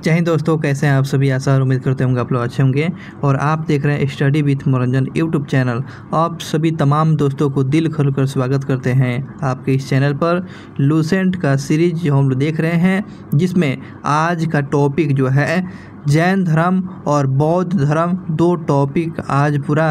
जय हिंद दोस्तों, कैसे हैं आप सभी। आशा और उम्मीद करते होंगे आप लोग अच्छे होंगे। और आप देख रहे हैं स्टडी विथ मनोरंजन यूट्यूब चैनल। आप सभी तमाम दोस्तों को दिल खोलकर स्वागत करते हैं आपके इस चैनल पर। लूसेंट का सीरीज जो हम लोग देख रहे हैं, जिसमें आज का टॉपिक जो है जैन धर्म और बौद्ध धर्म, दो टॉपिक आज पूरा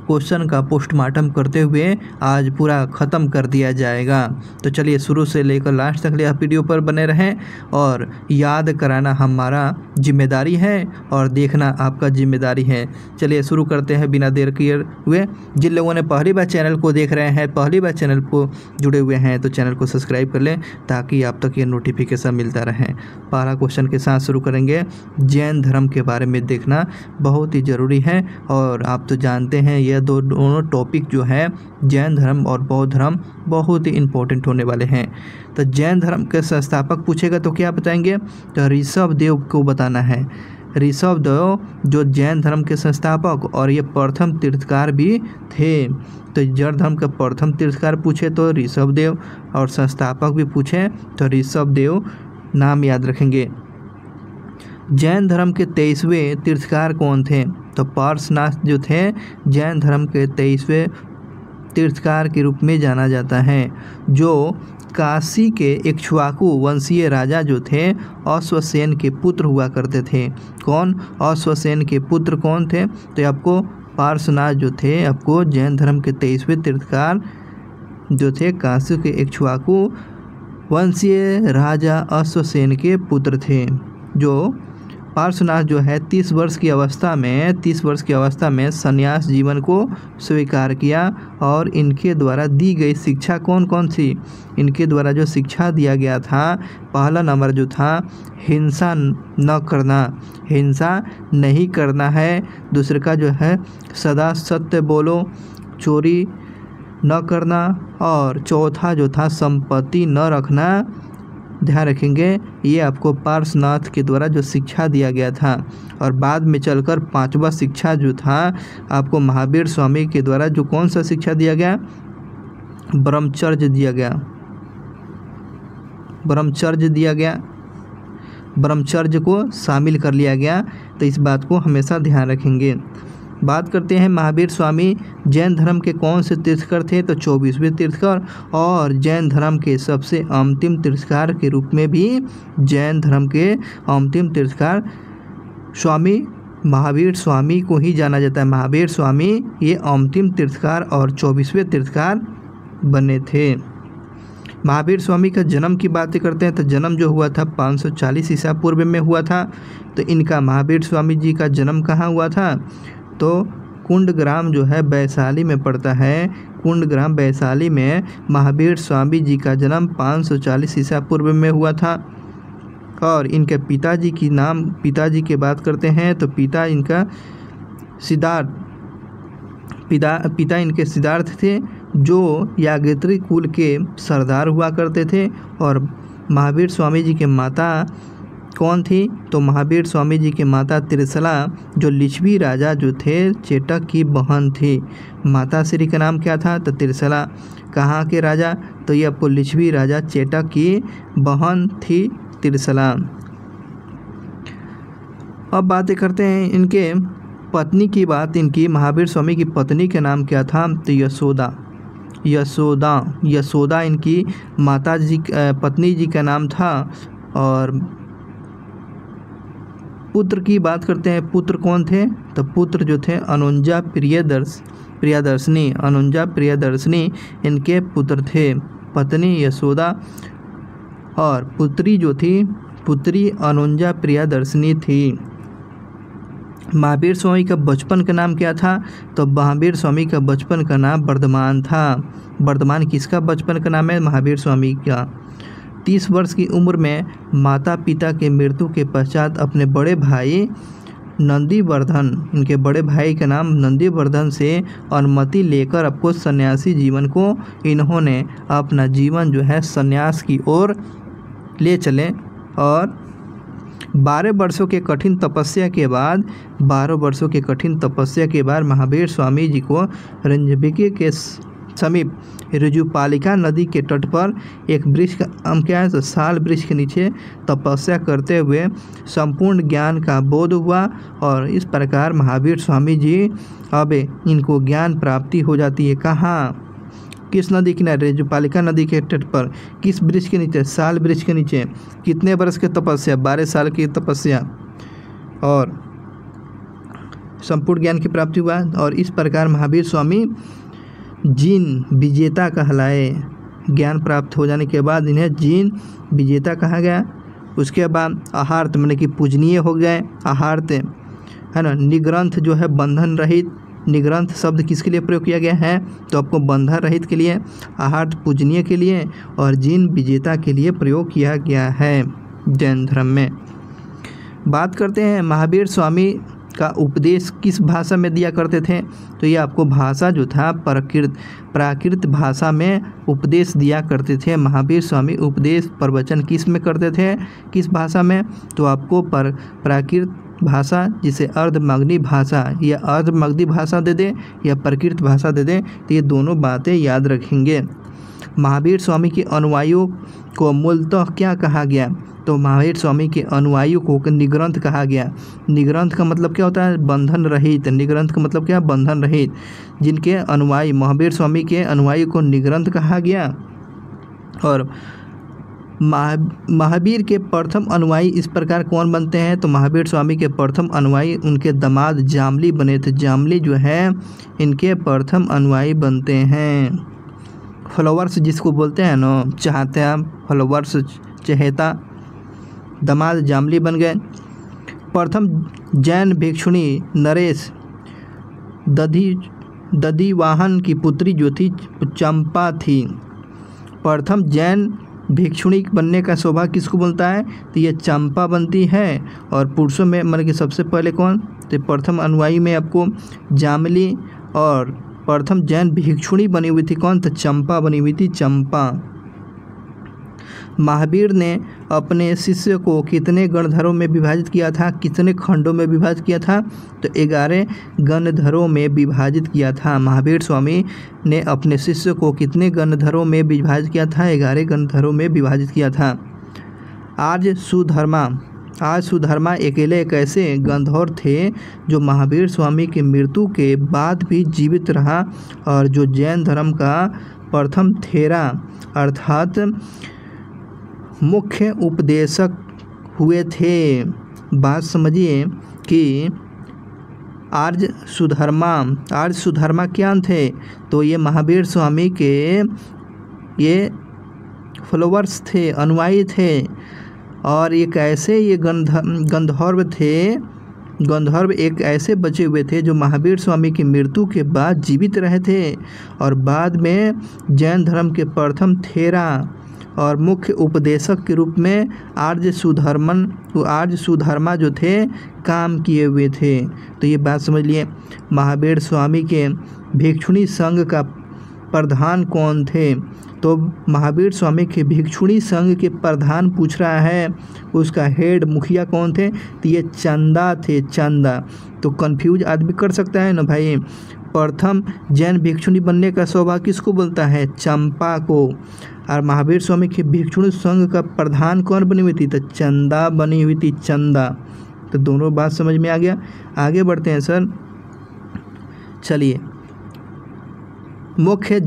क्वेश्चन का पोस्टमार्टम करते हुए आज पूरा ख़त्म कर दिया जाएगा। तो चलिए शुरू से लेकर लास्ट तक यह वीडियो पर बने रहें और याद कराना हमारा जिम्मेदारी है और देखना आपका जिम्मेदारी है। चलिए शुरू करते हैं बिना देर किए हुए। जिन लोगों ने पहली बार चैनल को देख रहे हैं, पहली बार चैनल को जुड़े हुए हैं, तो चैनल को सब्सक्राइब कर लें ताकि आप तक ये नोटिफिकेशन मिलता रहे। पहला क्वेश्चन के साथ शुरू करेंगे। जैन धर्म के बारे में देखना बहुत ही ज़रूरी है और आप तो जानते हैं ये दोनों टॉपिक जो है जैन धर्म और बौद्ध धर्म बहुत ही इम्पोर्टेंट होने वाले हैं। तो जैन धर्म के संस्थापक पूछेगा तो क्या बताएंगे, तो ऋषभ देव को बताना है। ऋषभ देव जो जैन धर्म के संस्थापक और ये प्रथम तीर्थकार भी थे। तो जैन धर्म के प्रथम तीर्थकार पूछे तो ऋषभ देव और संस्थापक भी पूछे तो ऋषभ देव नाम याद रखेंगे। जैन धर्म के 23वें तीर्थकार कौन थे, तो पार्श्वनाथ जो थे जैन धर्म के 23वें तीर्थकार के रूप में जाना जाता है, जो काशी के इक्ष्वाकु वंशीय राजा जो थे अश्वसेन के पुत्र हुआ करते थे। कौन, अश्वसेन के पुत्र कौन थे, तो आपको पार्श्वनाथ जो थे आपको जैन धर्म के 23वें तीर्थकार जो थे काशी के इक्ष्वाकु वंशीय राजा अश्वसेन के पुत्र थे। जो पार्श्वनाथ जो है 30 वर्ष की अवस्था में संन्यास जीवन को स्वीकार किया और इनके द्वारा दी गई शिक्षा कौन कौन सी, इनके द्वारा जो शिक्षा दिया गया था, पहला नंबर जो था हिंसा न करना, हिंसा नहीं करना है। दूसरे का जो है सदा सत्य बोलो, चोरी न करना। और चौथा जो था संपत्ति न रखना। ध्यान रखेंगे ये आपको पार्श्वनाथ के द्वारा जो शिक्षा दिया गया था। और बाद में चलकर 5वां शिक्षा जो था आपको महावीर स्वामी के द्वारा जो कौन सा शिक्षा दिया गया, ब्रह्मचर्य दिया गया। ब्रह्मचर्य दिया गया, ब्रह्मचर्य को शामिल कर लिया गया। तो इस बात को हमेशा ध्यान रखेंगे। बात करते हैं महावीर स्वामी जैन धर्म के कौन से तीर्थकर थे, तो 24वें तीर्थकर और जैन धर्म के सबसे अंतिम तीर्थकार के रूप में भी जैन धर्म के अंतिम तीर्थकार स्वामी महावीर स्वामी को ही जाना जाता है। महावीर स्वामी ये अंतिम तीर्थकार और 24वें तीर्थकार बने थे। महावीर स्वामी का जन्म की बातें करते हैं तो जन्म जो हुआ था 540 ईसा पूर्व में हुआ था। तो इनका महावीर स्वामी जी का जन्म कहाँ हुआ था, तो कुंडग्राम जो है वैशाली में पड़ता है। कुंडग्राम वैशाली में महावीर स्वामी जी का जन्म 540 ईसा पूर्व में हुआ था। और इनके पिताजी की बात करते हैं तो पिता इनका सिद्धार्थ, पिता इनके सिद्धार्थ थे जो याग्त्री कुल के सरदार हुआ करते थे। और महावीर स्वामी जी के माता कौन थी, तो महावीर स्वामी जी के माता त्रिशला जो लिच्छवी राजा जो थे चेटक की बहन थी। माता श्री का नाम क्या था, तो त्रिशला। कहाँ के राजा, तो ये आपको लिच्छवी राजा चेटक की बहन थी त्रिशला। अब बातें करते हैं इनके पत्नी की बात। इनकी महावीर स्वामी की पत्नी का नाम क्या था, तो यशोदा इनकी माता जी पत्नी जी का नाम था। और पुत्र की बात करते हैं, पुत्र कौन थे, तो पुत्र जो थे अनुजा प्रियदर्शनी इनके पुत्र थे। पत्नी यशोदा और पुत्री जो थी पुत्री अनुजा प्रियदर्शनी थी। महावीर स्वामी का बचपन का नाम क्या था, तो महावीर स्वामी का बचपन का नाम वर्धमान था। वर्धमान किसका बचपन का नाम है, महावीर स्वामी का। 30 वर्ष की उम्र में माता पिता के मृत्यु के पश्चात अपने बड़े भाई नंदीवर्धन, इनके बड़े भाई का नाम नंदीवर्धन से अनुमति लेकर आपको सन्यासी जीवन को इन्होंने अपना जीवन जो है सन्यास की ओर ले चले। और 12 वर्षों के कठिन तपस्या के बाद महावीर स्वामी जी को रंजबिकी के समीप ऋजुपालिका नदी के तट पर एक वृक्ष का नाम क्या है? तो साल वृक्ष के नीचे तपस्या करते हुए संपूर्ण ज्ञान का बोध हुआ और इस प्रकार महावीर स्वामी जी अब इनको ज्ञान प्राप्ति हो जाती है। कहाँ? किस नदी किनारे? ऋजुपालिका नदी के तट पर। किस वृक्ष के नीचे? साल वृक्ष के नीचे। कितने वर्ष की तपस्या? 12 साल की तपस्या और संपूर्ण ज्ञान की प्राप्ति हुआ। और इस प्रकार महावीर स्वामी जीन विजेता कहलाए। ज्ञान प्राप्त हो जाने के बाद इन्हें जीन विजेता कहा गया। उसके बाद आहार्त माने कि पूजनीय हो गए। आहार्त है ना। निग्रंथ जो है बंधन रहित। निग्रंथ शब्द किसके लिए प्रयोग किया गया है? तो आपको बंधन रहित के लिए, आहार्त पूजनीय के लिए और जीन विजेता के लिए प्रयोग किया गया है जैन धर्म में। बात करते हैं महावीर स्वामी का उपदेश किस भाषा में दिया करते थे? तो ये आपको भाषा जो था प्राकृत भाषा में उपदेश दिया करते थे। महावीर स्वामी उपदेश प्रवचन किस में करते थे? किस भाषा में? तो आपको प्राकृत भाषा, जिसे अर्धमगधी भाषा या अर्धमगधी भाषा दे दे या प्राकृत भाषा दे दे, तो ये दोनों बातें याद रखेंगे। महावीर स्वामी के अनुयायियों को मूलतः क्या कहा गया? तो महावीर स्वामी के अनुयायियों को निग्रंथ कहा गया। निग्रंथ का मतलब क्या होता है? बंधन रहित। निग्रंथ का मतलब क्या? बंधन रहित। जिनके अनुयायी, महावीर स्वामी के अनुयायी को निग्रंथ कहा गया। और महावीर के प्रथम अनुयायी इस प्रकार कौन बनते हैं? तो महावीर स्वामी के प्रथम अनुयायी उनके दामाद जामली बने थे। जामली जो है इनके प्रथम अनुयायी बनते हैं। फॉलोवर्स जिसको बोलते हैं ना, चाहते हैं, फॉलोवर्स, चहेता, दामाद जामली बन गए। प्रथम जैन भिक्षुणी नरेश दधिवाहन की पुत्री जो थी चंपा थी। प्रथम जैन भिक्षुणी बनने का सौभाग्य किसको बोलता है? तो ये चंपा बनती है। और पुरुषों में मतलब कि सबसे पहले कौन? तो प्रथम अनुयायी में आपको जामली और प्रथम जैन भिक्षुणी बनी हुई थी कौन? तो चंपा बनी हुई थी, चंपा। महावीर ने अपने शिष्य को कितने गणधरों में विभाजित किया था? कितने खंडों में विभाजित किया था? तो 11 गणधरों में विभाजित किया था। महावीर स्वामी ने अपने शिष्य को कितने गणधरों में विभाजित किया था? 11 गणधरों में विभाजित किया था। आज सुधर्मा अकेले एक ऐसे गंधर्व थे जो महावीर स्वामी की मृत्यु के बाद भी जीवित रहा और जो जैन धर्म का प्रथम थेरा अर्थात मुख्य उपदेशक हुए थे। बात समझिए कि आर्य सुधर्मा क्या थे? तो ये महावीर स्वामी के ये फॉलोवर्स थे, अनुयायी थे। और एक ऐसे ये गंधर्व थे। गंधर्व एक ऐसे बचे हुए थे जो महावीर स्वामी की मृत्यु के बाद जीवित रहे थे और बाद में जैन धर्म के प्रथम थेरा और मुख्य उपदेशक के रूप में आर्य सुधर्मा जो थे काम किए हुए थे। तो ये बात समझ लिए। महावीर स्वामी के भिक्षुणी संघ का प्रधान कौन थे? तो महावीर स्वामी के भिक्षुणी संघ के प्रधान पूछ रहा है, उसका हेड मुखिया कौन थे? तो ये चंदा थे, चंदा। तो कंफ्यूज आदमी कर सकता है ना भाई। प्रथम जैन भिक्षुणी बनने का सौभाग्य किसको बोलता है? चंपा को। और महावीर स्वामी के भिक्षुणी संघ का प्रधान कौन बनी हुई थी? तो चंदा बनी हुई थी, चंदा। तो दोनों बात समझ में आ गया। आगे बढ़ते हैं सर। चलिए, मुख्य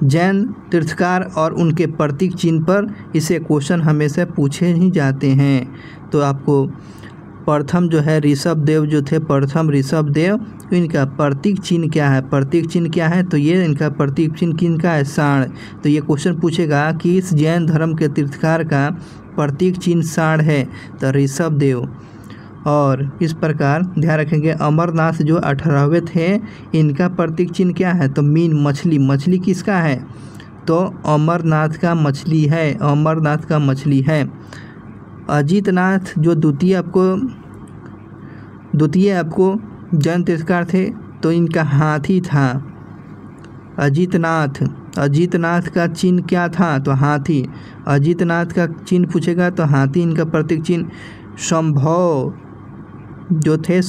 जैन तीर्थकार और उनके प्रतीक चिन्ह पर इसे क्वेश्चन हमेशा पूछे ही जाते हैं। तो आपको प्रथम जो है ऋषभ देव जो थे, प्रथम ऋषभ देव, इनका प्रतीक चिन्ह क्या है? प्रतीक चिन्ह क्या है? तो ये इनका प्रतीक चिन्ह किनका है? सांड। तो ये क्वेश्चन पूछेगा कि इस जैन धर्म के तीर्थकार का प्रतीक चिन्ह सांड है, तो ऋषभ देव। और इस प्रकार ध्यान रखेंगे अमरनाथ जो 18वें थे, इनका प्रतीक चिन्ह क्या है? तो मीन, मछली। मछली किसका है? तो अमरनाथ का मछली है, अमरनाथ का मछली है। अजीतनाथ जो द्वितीय आपको जैन तीर्थकार थे, तो इनका हाथी था। अजीतनाथ का चिन्ह क्या था? तो हाथी। अजीतनाथ का चिन्ह पूछेगा तो हाथी इनका प्रतीक चिन्ह। संभव जो थे,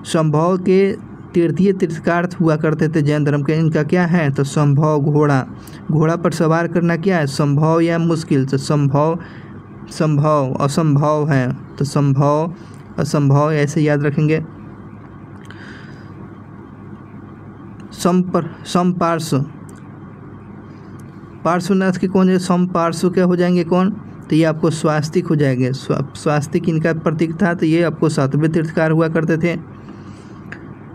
संभव के तृतीय तीर्थकार हुआ करते थे जैन धर्म के, इनका क्या है तो संभव घोड़ा, घोड़ा पर सवार करना क्या है संभव या मुश्किल, तो संभव संभव असंभव है, तो संभव असंभव ऐसे याद रखेंगे। समपार्श्व, पार्श्वनाथ के कौन है, समपार्श्व क्या हो जाएंगे कौन, तो ये आपको स्वास्तिक हो जाएंगे। स्वास्तिक इनका प्रतीक था, तो ये आपको 7वें तीर्थकार हुआ करते थे।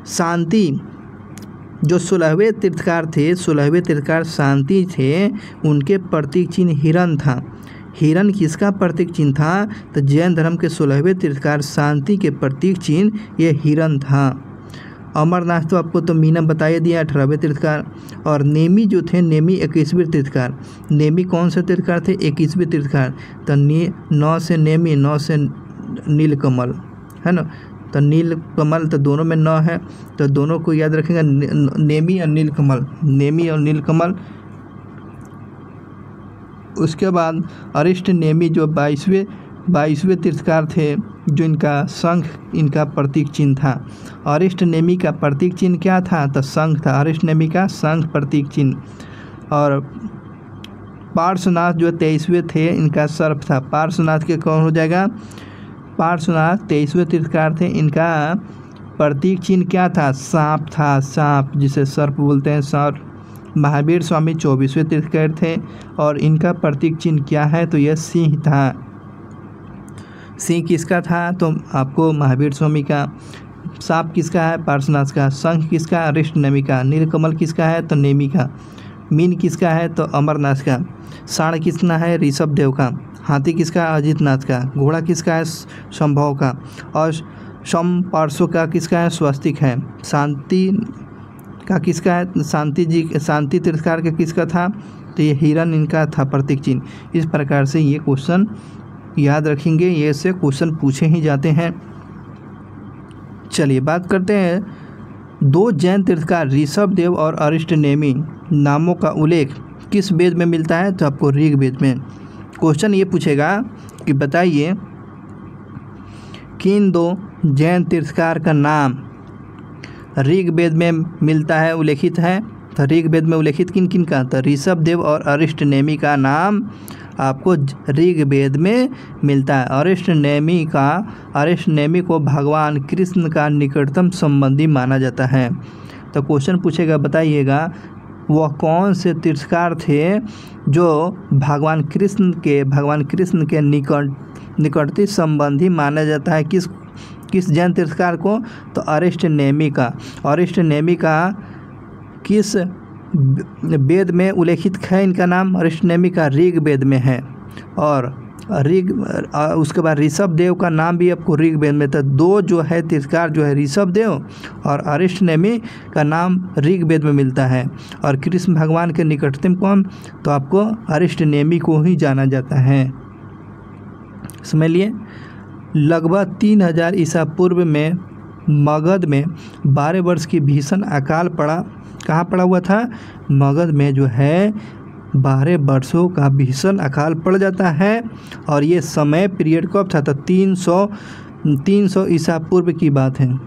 शांति, जो 16वें तीर्थकार थे, 16वें तीर्थकार शांति थे, उनके प्रतीक चिन्ह हिरण था। हिरण किसका प्रतीक चिन्ह था, तो जैन धर्म के 16वें तीर्थकार शांति के प्रतीक चिन्ह ये हिरण था। अमरनाथ तो आपको तो मीना बताइए दिया 18वें तीर्थकार। और नेमी जो थे, नेमी 21वें तीर्थकार। नेमी कौन से तीर्थकार थे, 21वें तीर्थकार। तो 9 से नेमी, 9 से नीलकमल है ना, तो नीलकमल तो दोनों में 9 है, तो दोनों को याद रखेंगे, नेमी और नीलकमल, नेमी और नीलकमल। उसके बाद अरिष्ट नेमी जो 22वें तीर्थकार थे, जो इनका शंख इनका प्रतीक चिन्ह था। अरिष्ट नेमी का प्रतीक चिन्ह क्या था, तो शंख था, अरिष्ट नेमी का शंख प्रतीक चिन्ह। और पार्श्वनाथ जो 23वें थे, इनका सर्प था। पार्श्वनाथ के कौन हो जाएगा, पार्श्वनाथ 23वें तीर्थकार थे, इनका प्रतीक चिन्ह क्या था, सांप था, सांप जिसे सर्प बोलते हैं, सर्प। महावीर स्वामी 24वें तीर्थकार थे और इनका प्रतीक चिन्ह क्या है, तो यह सिंह था। सिंह किसका था, तो आपको महावीर स्वामी का। सांप किसका है, पार्श्वनाथ का। शंख किसका, अरिष्ट नेमी का। नीलकमल किसका है, तो नेमी का। मीन किसका है, तो अमरनाथ का। साढ़ किसना है, ऋषभ देव का। हाथी किसका, अजितनाथ का। घोड़ा किसका है, संभव का। और सम पार्श्व का किसका है, स्वस्तिक है। शांति का किसका है, शांति जी, शांति तीर्थकार का किसका था, तो ये हिरण इनका था प्रतीक चिन्ह। इस प्रकार से ये क्वेश्चन याद रखेंगे, ये से क्वेश्चन पूछे ही जाते हैं। चलिए बात करते हैं 2 जैन तीर्थकार ऋषभ देव और अरिष्ट नेमी नामों का उल्लेख किस वेद में मिलता है, तो आपको ऋग्वेद में। क्वेश्चन ये पूछेगा कि बताइए किन 2 जैन तीर्थकार का नाम ऋग्वेद में मिलता है, उल्लेखित है। तो ऋग्वेद में उल्लेखित किन किन का, तो ऋषभ देव और अरिष्ट नेमी का नाम आपको ऋग्वेद में मिलता है। अरिष्ट नेमी को भगवान कृष्ण का निकटतम संबंधी माना जाता है। तो क्वेश्चन पूछेगा, बताइएगा वह कौन से तीर्थकार थे जो भगवान कृष्ण के निकटतम संबंधी माना जाता है, किस जैन तीर्थकार को, तो अरिष्ट नेमी का। अरिष्ट नेमी का किस वेद में उल्लेखित है, इनका नाम अरिष्ट नेमी का ऋग्वेद में है। और उसके बाद ऋषभ देव का नाम भी आपको ऋग्वेद में था। 2 जो है तीर्थकार जो है ऋषभ देव और अरिष्ट नेमी का नाम ऋग्वेद में मिलता है। और कृष्ण भगवान के निकटतम कौन, तो आपको अरिष्ट नेमी को ही जाना जाता है। समझ लिए। लगभग 3000 ईसा पूर्व में मगध में 12 वर्ष की भीषण अकाल पड़ा। कहाँ पड़ा हुआ था, मगध में जो है 12 वर्षों का भीषण अकाल पड़ जाता है। और ये समय पीरियड कब था, तो 300 ईसा पूर्व की बात है।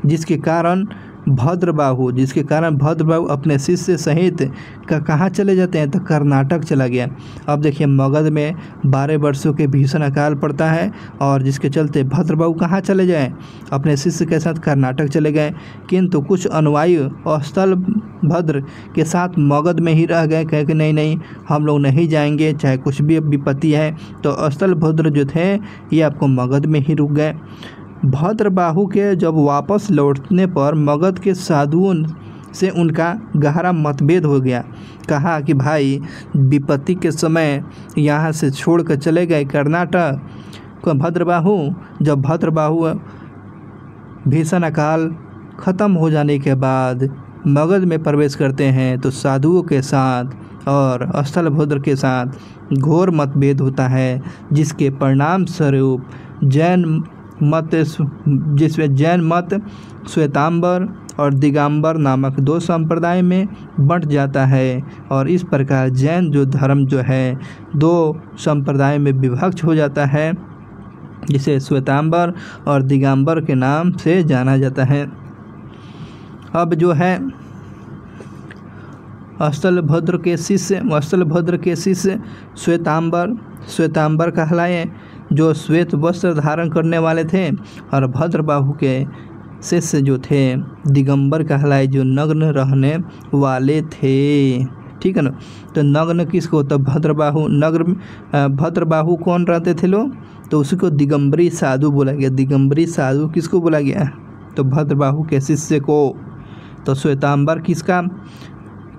जिसके कारण भद्रबाहु अपने शिष्य सहित कहाँ चले जाते हैं, तो कर्नाटक चला गया। अब देखिए मगध में 12 वर्षों के भीषण अकाल पड़ता है और जिसके चलते भद्रबाहु कहाँ चले जाए, अपने शिष्य के साथ कर्नाटक चले गए। किंतु कुछ अनुयायी स्थलभद्र के साथ मगध में ही रह गए, कहे कि नहीं हम लोग नहीं जाएंगे, चाहे कुछ भी विपत्ति है। तो स्थलभद्र जो थे ये आपको मगध में ही रुक गए। भद्रबाहु के जब वापस लौटने पर मगध के साधुओं से उनका गहरा मतभेद हो गया। कहा कि भाई विपत्ति के समय यहाँ से छोड़कर चले गए कर्नाटक को भद्रबाहु। जब भद्रबाहु भीषण अकाल खत्म हो जाने के बाद मगध में प्रवेश करते हैं तो साधुओं के साथ और स्थलभद्र के साथ घोर मतभेद होता है, जिसके परिणाम स्वरूप जिसमें जैन मत श्वेतांबर और दिगंबर नामक 2 संप्रदाय में बंट जाता है। और इस प्रकार जैन जो धर्म जो है 2 संप्रदाय में विभक्त हो जाता है, जिसे श्वेतांबर और दिगंबर के नाम से जाना जाता है। अब जो है स्थलभद्र के शिष्य श्वेतांबर कहलाए, जो श्वेत वस्त्र धारण करने वाले थे, और भद्रबाहु के शिष्य जो थे दिगंबर कहलाए, जो नग्न रहने वाले थे। ठीक है ना। तो नग्न किसको, तो भद्रबाहु कौन रहते थे लोग, तो उसी को दिगंबरी साधु बोला गया। दिगंबरी साधु किसको बोला गया, तो भद्रबाहु के शिष्य को। तो श्वेतांबर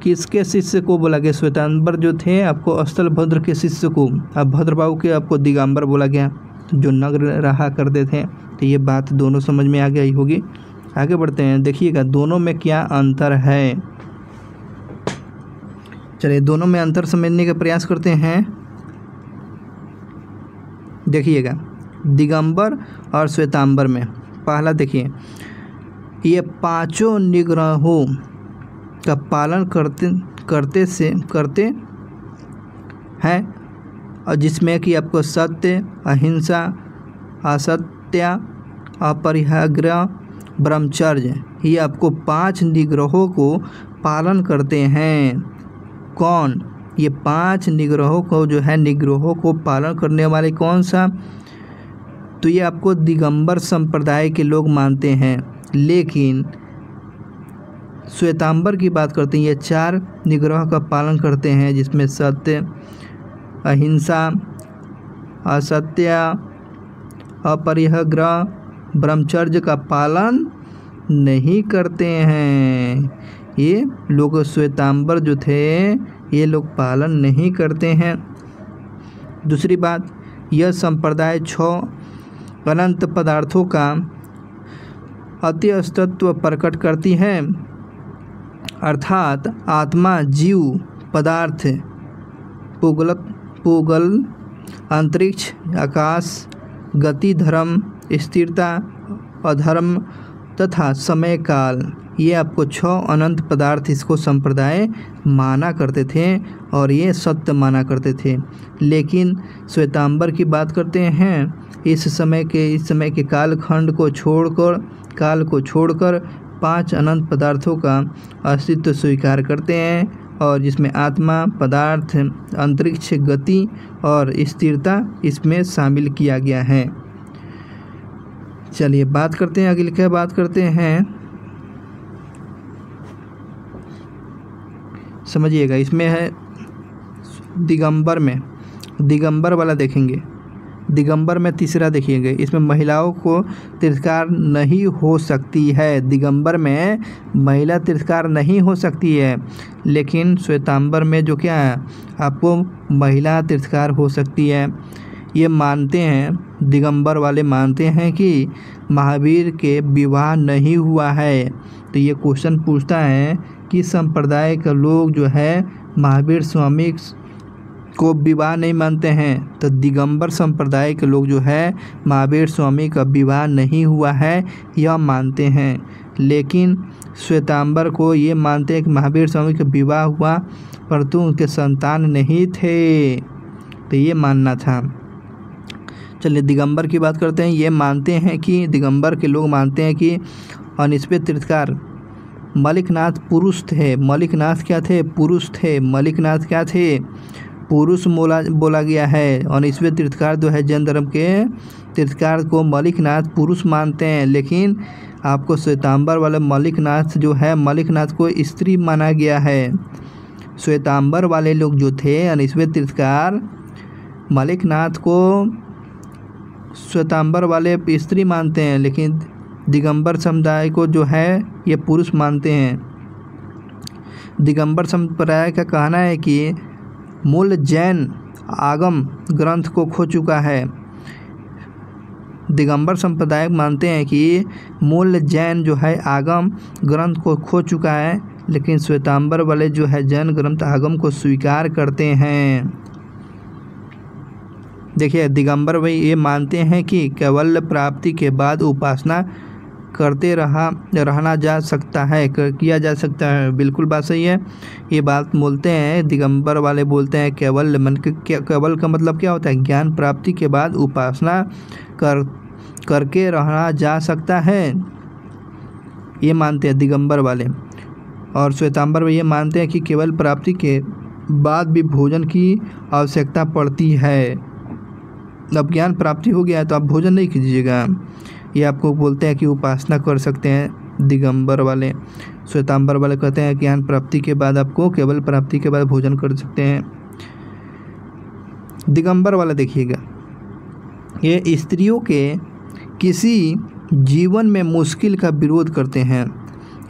किसके शिष्य को बोला गया, श्वेतांबर जो थे आपको स्थलभद्र के शिष्य को, अब भद्रबाहु के आपको दिगंबर बोला गया, जो नग्न रहा करते थे। तो ये बात दोनों समझ में आ गई होगी। आगे बढ़ते हैं, देखिएगा दोनों में क्या अंतर है। चलिए दोनों में अंतर समझने का प्रयास करते हैं। देखिएगा दिगंबर और श्वेतांबर में, पहला देखिए, ये पांचों निग्रहों का पालन करते हैं, और जिसमें कि आपको सत्य, अहिंसा, असत्य, अपरिग्रह, ब्रह्मचर्य, ये आपको 5 निग्रहों को पालन करते हैं। कौन, ये 5 निग्रहों को जो है, निग्रहों को पालन करने वाले कौन सा, तो ये आपको दिगंबर संप्रदाय के लोग मानते हैं। लेकिन श्वेतांबर की बात करते हैं, ये 4 निग्रह का पालन करते हैं, जिसमें सत्य, अहिंसा, असत्य, अपरिग्रह, ब्रह्मचर्य का पालन नहीं करते हैं। ये लोग श्वेतांबर जो थे, ये लोग पालन नहीं करते हैं। दूसरी बात, यह संप्रदाय 6 अनंत पदार्थों का अति अस्तित्व प्रकट करती है, अर्थात आत्मा, जीव, पदार्थ, पुगल, अंतरिक्ष, आकाश, गति, धर्म, स्थिरता, अधर्म तथा समय काल, ये आपको 6 अनंत पदार्थ इसको संप्रदाय माना करते थे और ये सत्य माना करते थे। लेकिन श्वेतांबर की बात करते हैं, इस समय के कालखंड को छोड़कर 5 अनंत पदार्थों का अस्तित्व स्वीकार करते हैं, और जिसमें आत्मा, पदार्थ, अंतरिक्ष, गति और स्थिरता इसमें शामिल किया गया है। चलिए बात करते हैं, अगली क्या बात करते हैं, समझिएगा। इसमें है दिगंबर वाला देखेंगे। दिगंबर में तीसरा देखिएगा, इसमें महिलाओं को तिरस्कार नहीं हो सकती है। दिगंबर में महिला तिरस्कार नहीं हो सकती है, लेकिन श्वेतांबर में जो क्या है, आपको महिला तिरस्कार हो सकती है। ये मानते हैं, दिगंबर वाले मानते हैं कि महावीर के विवाह नहीं हुआ है। तो ये क्वेश्चन पूछता है कि संप्रदाय का लोग जो है महावीर स्वामी को विवाह नहीं मानते हैं, तो दिगंबर संप्रदाय के लोग जो है महावीर स्वामी का विवाह नहीं हुआ है यह मानते हैं। लेकिन श्वेतांबर को ये मानते हैं कि महावीर स्वामी का विवाह हुआ, परंतु उनके संतान नहीं थे, तो ये मानना था। चलिए दिगंबर की बात करते हैं। ये मानते हैं कि दिगंबर के लोग मानते हैं कि अनिष्पे तिरस्कार मलिकनाथ पुरुष थे। मलिकनाथ क्या थे? पुरुष थे। मलिकनाथ क्या थे? पुरुष बोला गया है। और इसमें तीर्थकार जो है जैन धर्म के तीर्थकार को मलिकनाथ पुरुष मानते हैं, लेकिन आपको श्वेतांबर वाले मलिकनाथ जो है, मलिकनाथ को स्त्री माना गया है। श्वेतांबर वाले लोग जो थे अनिष्पे तीर्थकार मलिकनाथ को श्वेतांबर वाले स्त्री मानते हैं, लेकिन दिगंबर समुदाय को जो है ये पुरुष मानते हैं। दिगंबर संप्रदाय का कहना है कि मूल जैन आगम ग्रंथ को खो चुका है। दिगंबर संप्रदाय मानते हैं कि मूल जैन जो है आगम ग्रंथ को खो चुका है, लेकिन श्वेतांबर वाले जो है जैन ग्रंथ आगम को स्वीकार करते हैं। देखिए दिगंबर भाई ये मानते हैं कि कैवल्य प्राप्ति के बाद उपासना करते रहना जा सकता है, किया जा सकता है। बिल्कुल बात सही है। ये बात बोलते हैं दिगंबर वाले, बोलते हैं कैवल्य मन के कैवल का मतलब क्या होता है? ज्ञान प्राप्ति के बाद उपासना करके रहना जा सकता है। ये मानते हैं दिगंबर वाले, और श्वेतांबर ये मानते हैं कि केवल प्राप्ति के बाद भी भोजन की आवश्यकता पड़ती है। अब ज्ञान प्राप्ति हो गया है तो आप भोजन नहीं कीजिएगा, ये आपको बोलते हैं कि उपासना कर सकते हैं दिगंबर वाले। श्वेतांबर वाले कहते हैं ज्ञान प्राप्ति के बाद आपको केवल प्राप्ति के बाद भोजन कर सकते हैं। दिगंबर वाला देखिएगा, ये स्त्रियों के किसी जीवन में मुश्किल का विरोध करते हैं।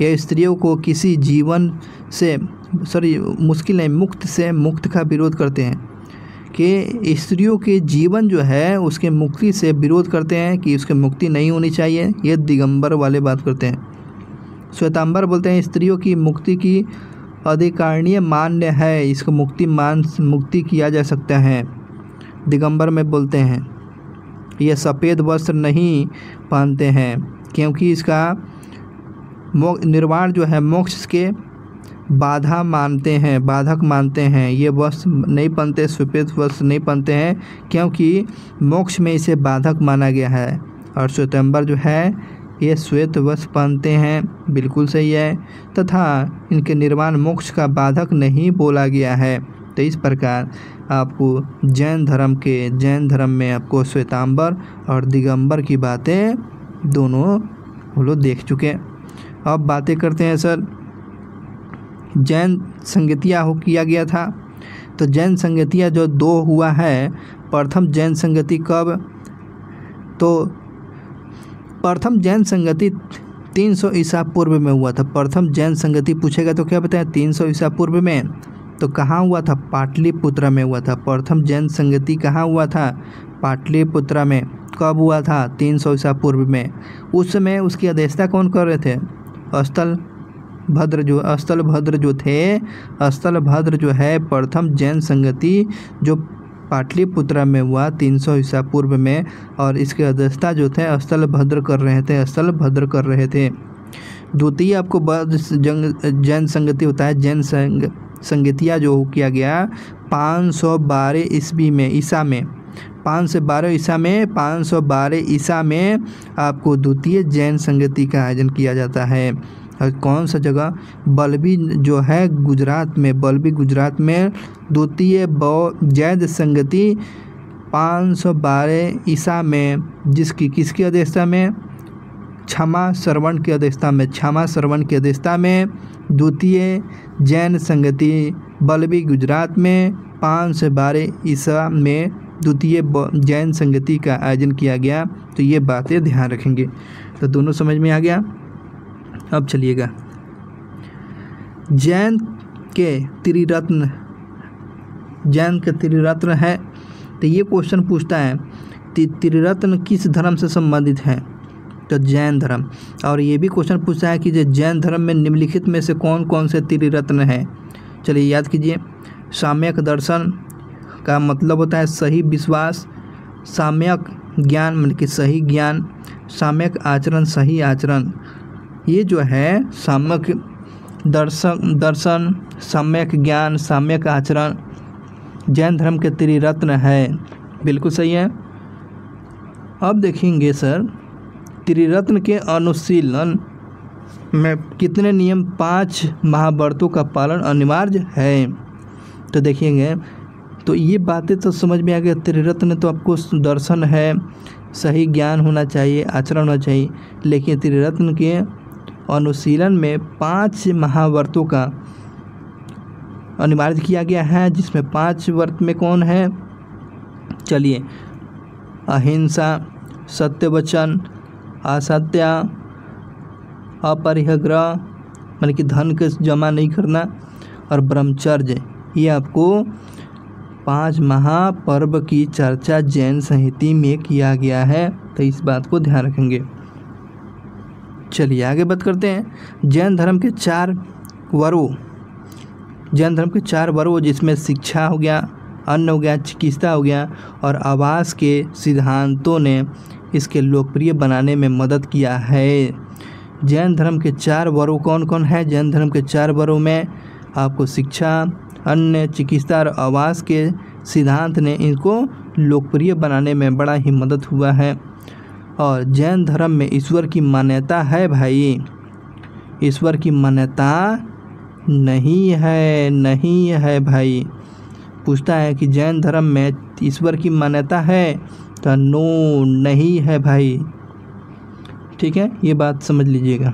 ये स्त्रियों को किसी जीवन से मुश्किल नहीं, मुक्त का विरोध करते हैं कि स्त्रियों के जीवन जो है उसके मुक्ति से विरोध करते हैं कि उसके मुक्ति नहीं होनी चाहिए। ये दिगंबर वाले बात करते हैं। श्वेतांबर बोलते हैं स्त्रियों की मुक्ति की अधिकारणीय मान्य है, इसको मुक्ति किया जा सकता है। दिगंबर में बोलते हैं ये सफ़ेद वस्त्र नहीं पहनते हैं क्योंकि इसका निर्वाण जो है मोक्ष के बाधक मानते हैं। ये वस्त्र नहीं पहनते, सफ़ेद वस्त्र नहीं पहनते हैं क्योंकि मोक्ष में इसे बाधक माना गया है। और श्वेतांबर जो है ये श्वेत वस्त्र पहनते हैं, बिल्कुल सही है, तथा इनके निर्वाण मोक्ष का बाधक नहीं बोला गया है। तो इस प्रकार आपको जैन धर्म में आपको श्वेतांबर और दिगंबर की बातें दोनों हम लोग देख चुके। अब बातें करते हैं सर जैन संगतिया किया गया था। तो जैन संगतिया जो 2 हुआ है, प्रथम जैन संगति कब, तो प्रथम जैन संगति 300 ईसा पूर्व में हुआ था। प्रथम जैन संगति पूछेगा तो क्या बताया 300 ईसा पूर्व में। तो कहाँ हुआ था, पाटलिपुत्रा में हुआ था। प्रथम जैन संगति कहाँ हुआ था, पाटलिपुत्रा में। कब हुआ था, 300 ईसा पूर्व में। उस समय उसकी अध्यक्षता कौन कर रहे थे, स्थलभद्र जो है प्रथम जैन संगति जो पाटलिपुत्रा में हुआ 300 ईसा पूर्व में, और इसके अध्यक्षता जो थे स्थलभद्र कर रहे थे। द्वितीय आपको जैन संगति होता है, जैन संगतिया जो किया गया 512 ईसा में 512 ईसा में आपको द्वितीय जैन संगति का आयोजन किया जाता है। और कौन सा जगह, बल्बी जो है गुजरात में द्वितीय जैन संगति 512 ईसा में, किसकी अध्यक्षता में, क्षमा श्रवण की अध्यक्षता में द्वितीय जैन संगति बल्बी गुजरात में 512 ईसा में द्वितीय जैन संगति का आयोजन किया गया। तो ये बातें ध्यान रखेंगे। तो दोनों समझ में आ गया। अब चलिएगा, जैन के त्रिरत्न है। तो ये क्वेश्चन पूछता है त्रिरत्न किस धर्म से संबंधित है, तो जैन धर्म। और ये भी क्वेश्चन पूछता है कि जैन धर्म में निम्नलिखित में से कौन कौन से त्रिरत्न है। चलिए याद कीजिए, साम्यक दर्शन का मतलब होता है सही विश्वास, साम्यक ज्ञान मतलब कि सही ज्ञान, साम्यक आचरण सही आचरण। ये जो है साम्यक दर्शन, सम्यक ज्ञान, साम्यक आचरण जैन धर्म के त्रिरत्न है, बिल्कुल सही है। अब देखेंगे सर त्रिरत्न के अनुशीलन में कितने नियम, 5 महाव्रतों का पालन अनिवार्य है। तो देखेंगे तो ये बातें तो समझ में आ गया। त्रिरत्न तो आपको दर्शन है, सही ज्ञान होना चाहिए, आचरण होना चाहिए, लेकिन त्रिरत्न के अनुशीलन में 5 महाव्रतों का अनिवार्य किया गया है, जिसमें 5 व्रत में कौन है, चलिए, अहिंसा, सत्य वचन, असत्य, अपरिग्रह मतलब कि धन के जमा नहीं करना, और ब्रह्मचर्य। ये आपको 5 महापर्व की चर्चा जैन संहिता में किया गया है। तो इस बात को ध्यान रखेंगे। चलिए आगे बात करते हैं जैन धर्म के 4 वरों, जिसमें शिक्षा हो गया, अन्न हो गया, चिकित्सा हो गया और आवास के सिद्धांतों ने इसके लोकप्रिय बनाने में मदद किया है। जैन धर्म के 4 वरों कौन कौन है, जैन धर्म के 4 वरों में आपको शिक्षा, अन्न, चिकित्सा और आवास के सिद्धांत ने इनको लोकप्रिय बनाने में बड़ा ही मदद हुआ है। और जैन धर्म में ईश्वर की मान्यता है भाई, ईश्वर की मान्यता नहीं है भाई। पूछता है कि जैन धर्म में ईश्वर की मान्यता है, तो नो, नहीं है भाई। ठीक है, ये बात समझ लीजिएगा।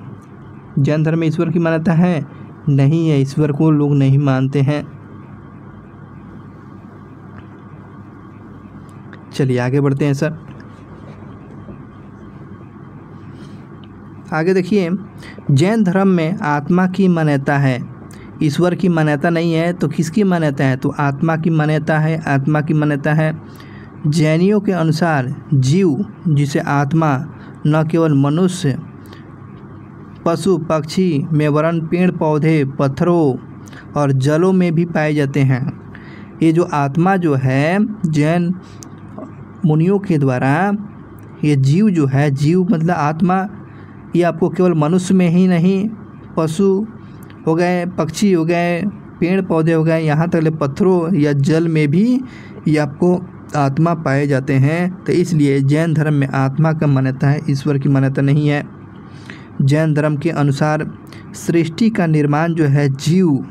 जैन धर्म में ईश्वर की मान्यता है, नहीं है, ईश्वर को लोग नहीं मानते हैं। चलिए आगे बढ़ते हैं सर। आगे देखिए, जैन धर्म में आत्मा की मान्यता है, ईश्वर की मान्यता नहीं है। तो किसकी मान्यता है? तो आत्मा की मान्यता है, आत्मा की मान्यता है। जैनियों के अनुसार जीव, जिसे आत्मा, न केवल मनुष्य, पशु पक्षी में वरन पेड़ पौधे, पत्थरों और जलों में भी पाए जाते हैं। ये जो आत्मा जो है, जैन मुनियों के द्वारा ये जीव जो है, जीव मतलब आत्मा, ये आपको केवल मनुष्य में ही नहीं, पशु हो गए, पक्षी हो गए, पेड़ पौधे हो गए, यहाँ तक पत्थरों या जल में भी ये आपको आत्मा पाए जाते हैं। तो इसलिए जैन धर्म में आत्मा का मान्यता है, ईश्वर की मान्यता नहीं है। जैन धर्म के अनुसार सृष्टि का निर्माण जो है जीव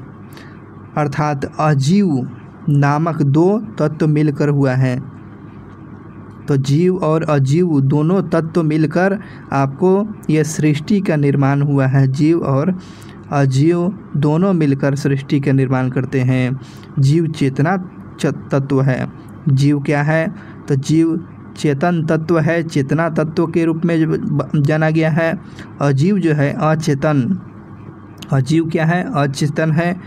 अर्थात अजीव नामक दो तत्व मिलकर हुआ है। तो जीव और अजीव दोनों तत्व मिलकर आपको यह सृष्टि का निर्माण हुआ है। जीव और अजीव दोनों मिलकर सृष्टि का निर्माण करते हैं। जीव चेतना तत्व है। जीव क्या है? तो जीव चेतन तत्व है, चेतना तत्व के रूप में जाना गया है। अजीव जो है अचेतन, अजीव क्या है? अचेतन है।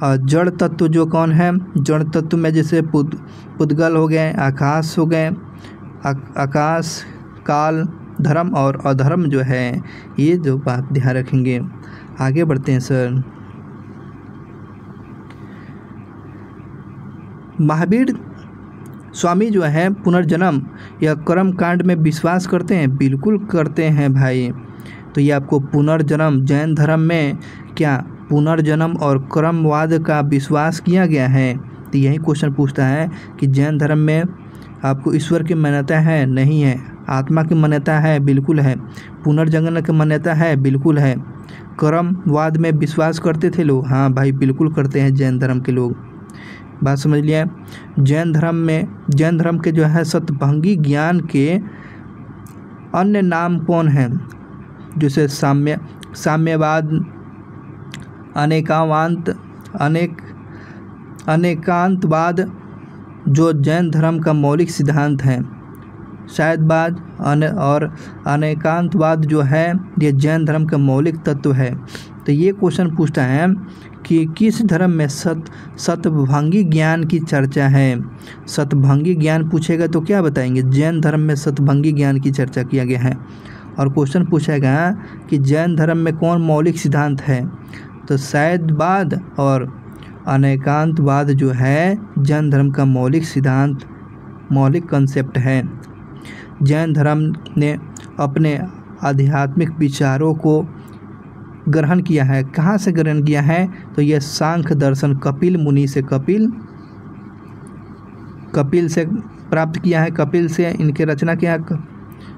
और जड़ तत्व जो कौन है? जड़ तत्व में जैसे पुद्गल हो गए, आकाश हो गए, आकाश, काल, धर्म और अधर्म जो है, ये जो बात ध्यान रखेंगे। आगे बढ़ते हैं सर। महावीर स्वामी जो है पुनर्जन्म या कर्म कांड में विश्वास करते हैं? बिल्कुल करते हैं भाई। तो ये आपको पुनर्जन्म, जैन धर्म में क्या पुनर्जन्म और कर्मवाद का विश्वास किया गया है? तो यही क्वेश्चन पूछता है कि जैन धर्म में आपको ईश्वर की मान्यता है? नहीं है। आत्मा की मान्यता है? बिल्कुल है। पुनर्जन्म की मान्यता है? बिल्कुल है। कर्मवाद में विश्वास करते थे लोग? हाँ भाई, बिल्कुल करते हैं जैन धर्म के लोग। बात समझ लिया। जैन धर्म के जो है सतभंगी ज्ञान के अन्य नाम कौन हैं? जैसे साम्यवाद, अनेकांतवाद जो जैन धर्म का मौलिक सिद्धांत है। शायदवाद और अनेकांतवाद जो है ये जैन धर्म का मौलिक तत्व है। तो ये क्वेश्चन पूछता है कि किस धर्म में सतभंगी ज्ञान की चर्चा है? सतभंगी ज्ञान पूछेगा तो क्या बताएंगे? जैन धर्म में सतभंगी ज्ञान की चर्चा किया गया है। और क्वेश्चन पूछेगा कि जैन धर्म में कौन मौलिक सिद्धांत है? तो शायदवाद और अनेकांतवाद जो है जैन धर्म का मौलिक सिद्धांत, मौलिक कंसेप्ट है। जैन धर्म ने अपने आध्यात्मिक विचारों को ग्रहण किया है। कहाँ से ग्रहण किया है? तो यह सांख्य दर्शन कपिल मुनि से, कपिल से प्राप्त किया है। कपिल से इनके रचना किया,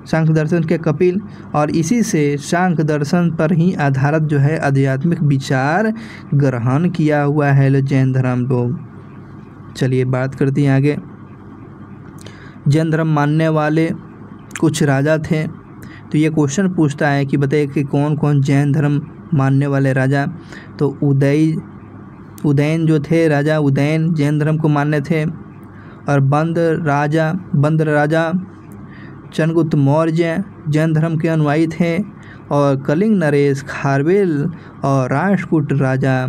सांख्य दर्शन के कपिल, और इसी से सांख्य दर्शन पर ही आधारित जो है आध्यात्मिक विचार ग्रहण किया हुआ है जैन धर्म लोग। चलिए बात करते हैं आगे। जैन धर्म मानने वाले कुछ राजा थे। तो ये क्वेश्चन पूछता है कि बताइए कि कौन कौन जैन धर्म मानने वाले राजा। तो उदयन जो थे राजा, उदयन जैन धर्म को मानने थे। और बंद राजा चंद्रगुप्त मौर्य जैन धर्म के अनुयायी थे। और कलिंग नरेश, खारवेल और राष्ट्रकूट राजा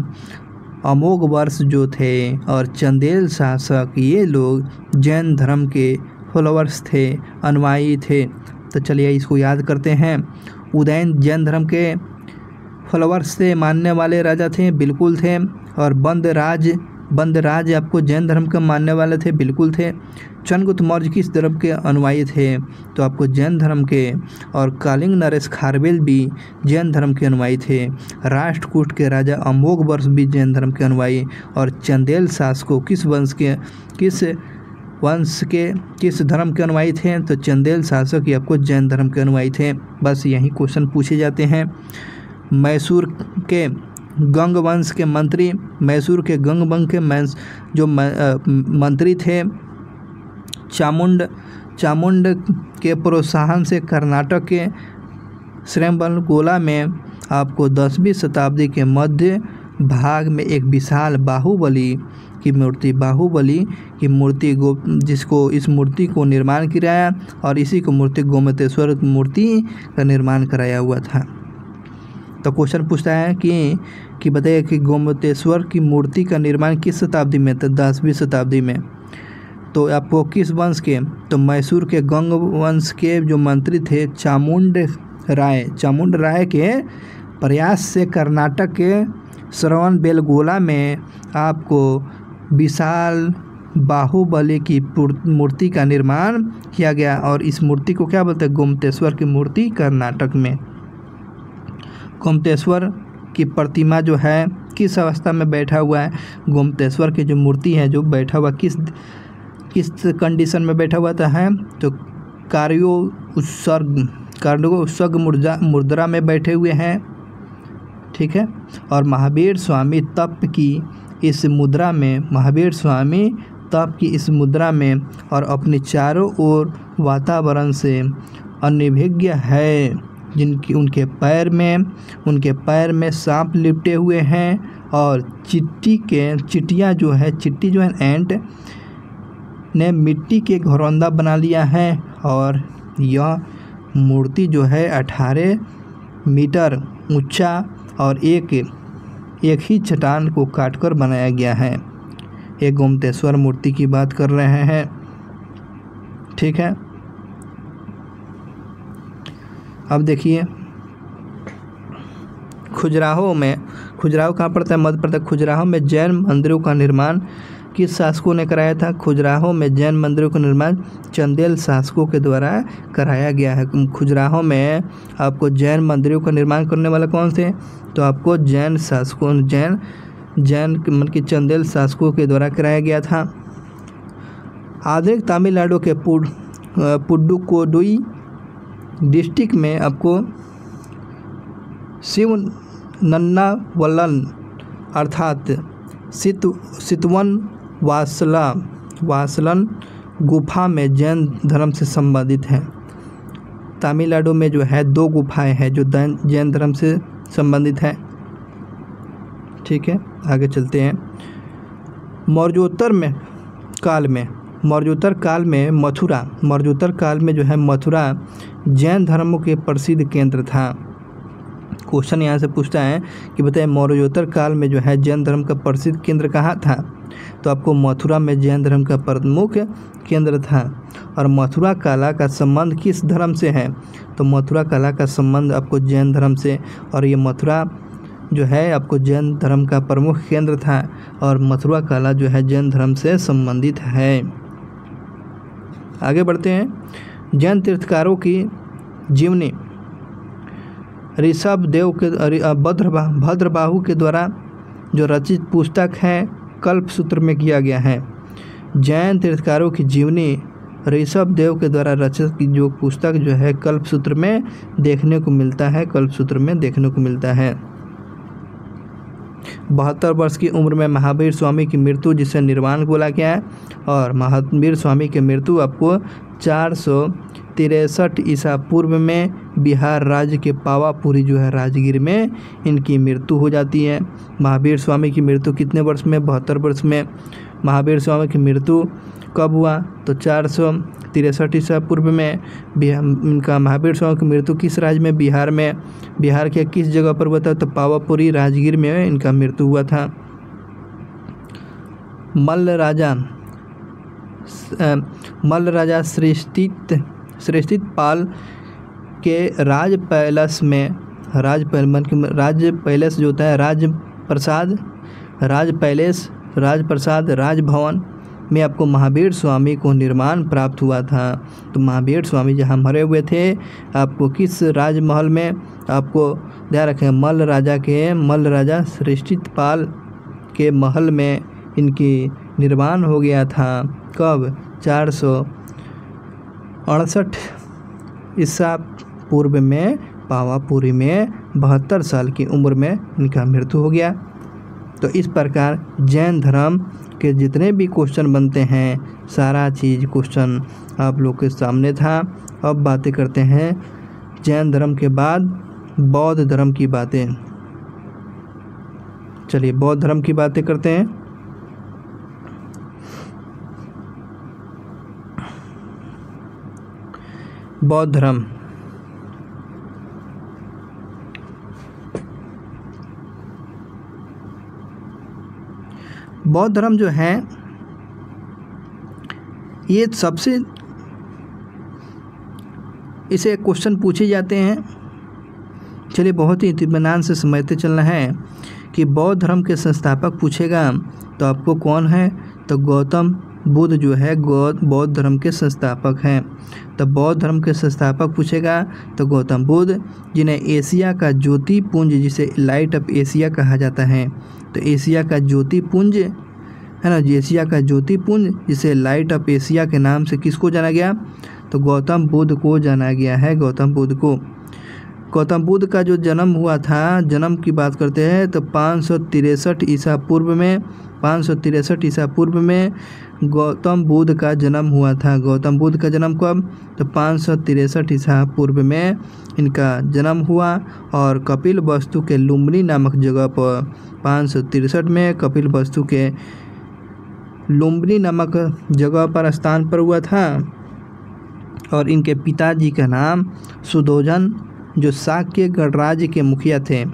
अमोघ वर्ष जो थे और चंदेल शासक, ये लोग जैन धर्म के फॉलोअर्स थे, अनुयायी थे। तो चलिए इसको याद करते हैं। उदयन जैन धर्म के फॉलोअर्स से मानने वाले राजा थे? बिल्कुल थे। और बंदराज आपको जैन धर्म के मानने वाले थे? बिल्कुल थे। चंद्रगुप्त मौर्य किस धर्म के अनुयायी थे? तो आपको जैन धर्म के। और कलिंग नरेश खारवेल भी जैन धर्म के अनुयायी थे। राष्ट्रकूट के राजा अमोघ वर्ष भी जैन धर्म के अनुयायी। और चंदेल शासकों किस धर्म के अनुयायी थे? तो चंदेल शासक आपको जैन धर्म के अनुयायी थे। बस यही क्वेश्चन पूछे जाते हैं। मैसूर के गंग वंश के मंत्री, मैसूर के गंग वंश के जो मंत्री थे, चामुंड के प्रोत्साहन से कर्नाटक के श्रवणबेलगोला में आपको 10वीं शताब्दी के मध्य भाग में एक विशाल बाहुबली की मूर्ति जिसको इस मूर्ति को निर्माण किया और इसी को मूर्ति गोमतेश्वर मूर्ति का निर्माण कराया हुआ था। तो क्वेश्चन पूछता है कि बताइए कि गोमतेश्वर की मूर्ति का निर्माण किस शताब्दी में था? 10वीं शताब्दी में। तो आपको किस वंश के? तो मैसूर के गंग वंश के जो मंत्री थे चामुंड राय के प्रयास से कर्नाटक के श्रवणबेलगोला में आपको विशाल बाहुबली की मूर्ति का निर्माण किया गया और इस मूर्ति को क्या बोलते हैं? गोमतेश्वर की मूर्ति। कर्नाटक में गोमतेश्वर की प्रतिमा जो है किस अवस्था में बैठा हुआ है? गोमतेश्वर की जो मूर्ति है जो बैठा हुआ किस कंडीशन में बैठा हुआ था है? तो कार्यो उत्सर्ग मुद्रा में बैठे हुए हैं, ठीक है। और महावीर स्वामी तप की इस मुद्रा में और अपनी चारों ओर वातावरण से अनभिज्ञ है, जिनकी उनके पैर में सांप लिपटे हुए हैं और चिट्टी जो है एंट ने मिट्टी के घरौंदा बना लिया है और यह मूर्ति जो है 18 मीटर ऊंचा और एक ही चट्टान को काटकर बनाया गया है। एक गोमतेश्वर मूर्ति की बात कर रहे हैं, ठीक है। अब देखिए खजुराहो कहाँ पड़ता है? मध्य प्रदेश। खजुराहो में जैन मंदिरों का निर्माण किस शासकों ने कराया था? खजुराहो में जैन मंदिरों का निर्माण चंदेल शासकों के द्वारा कराया गया है। खजुराहो में आपको जैन मंदिरों का निर्माण करने वाला कौन थे? तो आपको जैन मतलब कि चंदेल शासकों के द्वारा कराया गया था। आधुनिक तमिलनाडु के पुडुकोडुई डिस्ट्रिक्ट में आपको शिवनन्नावलन अर्थात सितवन वासलन गुफा में जैन धर्म से संबंधित है। तमिलनाडु में जो है 2 गुफाएं हैं जो जैन धर्म से संबंधित है, ठीक है। आगे चलते हैं। मौर्योत्तर काल में मथुरा जैन धर्मों के प्रसिद्ध केंद्र था। क्वेश्चन यहाँ से पूछता है कि बताइए मौर्योत्तर काल में जो है जैन धर्म का प्रसिद्ध केंद्र कहाँ था? तो आपको मथुरा में जैन धर्म का प्रमुख केंद्र था। और मथुरा कला का संबंध किस धर्म से है? तो मथुरा कला का संबंध आपको जैन धर्म से, और ये मथुरा जो है आपको जैन धर्म का प्रमुख केंद्र था और मथुरा कला जो है जैन धर्म से संबंधित है। आगे बढ़ते हैं। जैन तीर्थकारों की जीवनी ऋषभदेव के भद्रबाहु के द्वारा जो रचित पुस्तक है कल्पसूत्र में किया गया है। जैन तीर्थकारों की जीवनी ऋषभदेव के द्वारा रचित की जो पुस्तक जो है कल्पसूत्र में देखने को मिलता है। 72 वर्ष की उम्र में महावीर स्वामी की मृत्यु, जिसे निर्वाण बोला गया है। और महावीर स्वामी की मृत्यु आपको 463 ईसा पूर्व में बिहार राज्य के पावापुरी जो है राजगीर में इनकी मृत्यु हो जाती है। महावीर स्वामी की मृत्यु कितने वर्ष में? 72 वर्ष में। महावीर स्वामी की मृत्यु कब हुआ? तो 463 ईसा पूर्व में इनका महावीर स्वामी की मृत्यु किस राज्य में? बिहार में। बिहार के किस जगह पर हुआ था? तो पावापुरी राजगीर में इनका मृत्यु हुआ था। मल्ल राजा श्रेष्ठित पाल के राज पैलेस जो होता है राजभवन में आपको महावीर स्वामी को निर्माण प्राप्त हुआ था। तो महावीर स्वामी जहाँ मरे हुए थे आपको किस राजमहल में? आपको ध्यान रखें मल्ल राजा श्रेष्ठित पाल के महल में इनकी निर्माण हो गया था। कब? 468 ईसा पूर्व में पावापुरी में 72 साल की उम्र में इनका मृत्यु हो गया। तो इस प्रकार जैन धर्म के जितने भी क्वेश्चन बनते हैं सारा चीज़ क्वेश्चन आप लोग के सामने था। अब बातें करते हैं जैन धर्म के बाद बौद्ध धर्म की बातें। चलिए बौद्ध धर्म की बातें करते हैं। बौद्ध धर्म जो है ये सबसे इसे क्वेश्चन पूछे जाते हैं। चलिए बहुत ही इत्मीनान से समझते चलना है कि बौद्ध धर्म के संस्थापक पूछेगा तो आपको कौन है, तो गौतम बुद्ध जो है बौद्ध धर्म के संस्थापक हैं। तो बौद्ध धर्म के संस्थापक पूछेगा तो गौतम बुद्ध, जिन्हें एशिया का ज्योतिपुंज जिसे लाइट ऑफ एशिया कहा जाता है। तो एशिया का ज्योतिपुंज है ना, एशिया का ज्योतिपुंज जिसे लाइट ऑफ एशिया के नाम से किसको जाना गया, तो गौतम बुद्ध को जाना गया है। गौतम बुद्ध को, गौतम बुद्ध का जो जन्म हुआ था, जन्म की बात करते हैं तो 563 ईसा पूर्व में, 563 ईसा पूर्व में गौतम बुद्ध का जन्म हुआ था। गौतम बुद्ध का जन्म कब, तो 563 ईसा पूर्व में इनका जन्म हुआ। और कपिल वस्तु के लुम्बिनी नामक जगह पर 563 में कपिल वस्तु के लुम्बिनी नामक जगह पर स्थान पर हुआ था। और इनके पिताजी का नाम सुयोधन, जो शाक्य गणराज्य के मुखिया थे।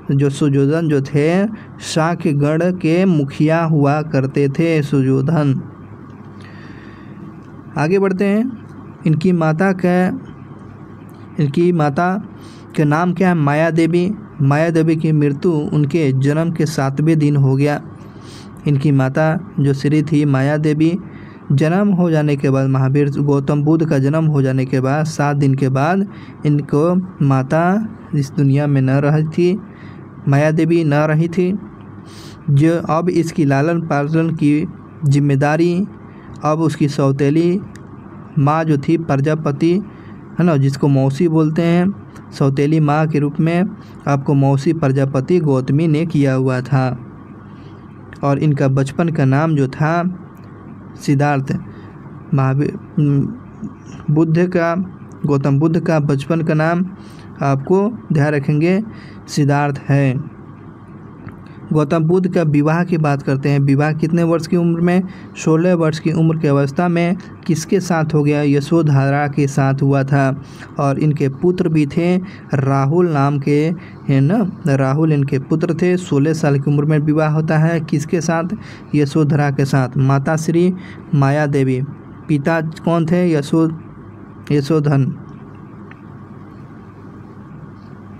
जो सुयोधन जो थे शाक्य गण के मुखिया हुआ करते थे, सुयोधन। आगे बढ़ते हैं। इनकी माता का नाम क्या है, माया देवी। माया देवी की मृत्यु उनके जन्म के 7वें दिन हो गया। इनकी माता जो श्री थी माया देवी, जन्म हो जाने के बाद महावीर गौतम बुद्ध का जन्म हो जाने के बाद 7 दिन के बाद इनको माता इस दुनिया में न रही थी, माया देवी न रही थी। जो अब इसकी लालन पालन की जिम्मेदारी अब उसकी सौतेली माँ जो थी प्रजापति है ना, जिसको मौसी बोलते हैं, सौतेली माँ के रूप में आपको मौसी प्रजापति गौतमी ने किया हुआ था। और इनका बचपन का नाम जो था सिद्धार्थ। महावीर गौतम बुद्ध का बचपन का नाम आपको ध्यान रखेंगे सिद्धार्थ है। गौतम बुद्ध का विवाह की बात करते हैं। विवाह कितने वर्ष की उम्र में, 16 वर्ष की उम्र की अवस्था में किसके साथ हो गया, यशोधरा के साथ हुआ था। और इनके पुत्र भी थे, राहुल नाम के है ना, राहुल इनके पुत्र थे। 16 साल की उम्र में विवाह होता है किसके साथ, यशोधरा के साथ। माता श्री माया देवी, पिता कौन थे, यशोधन।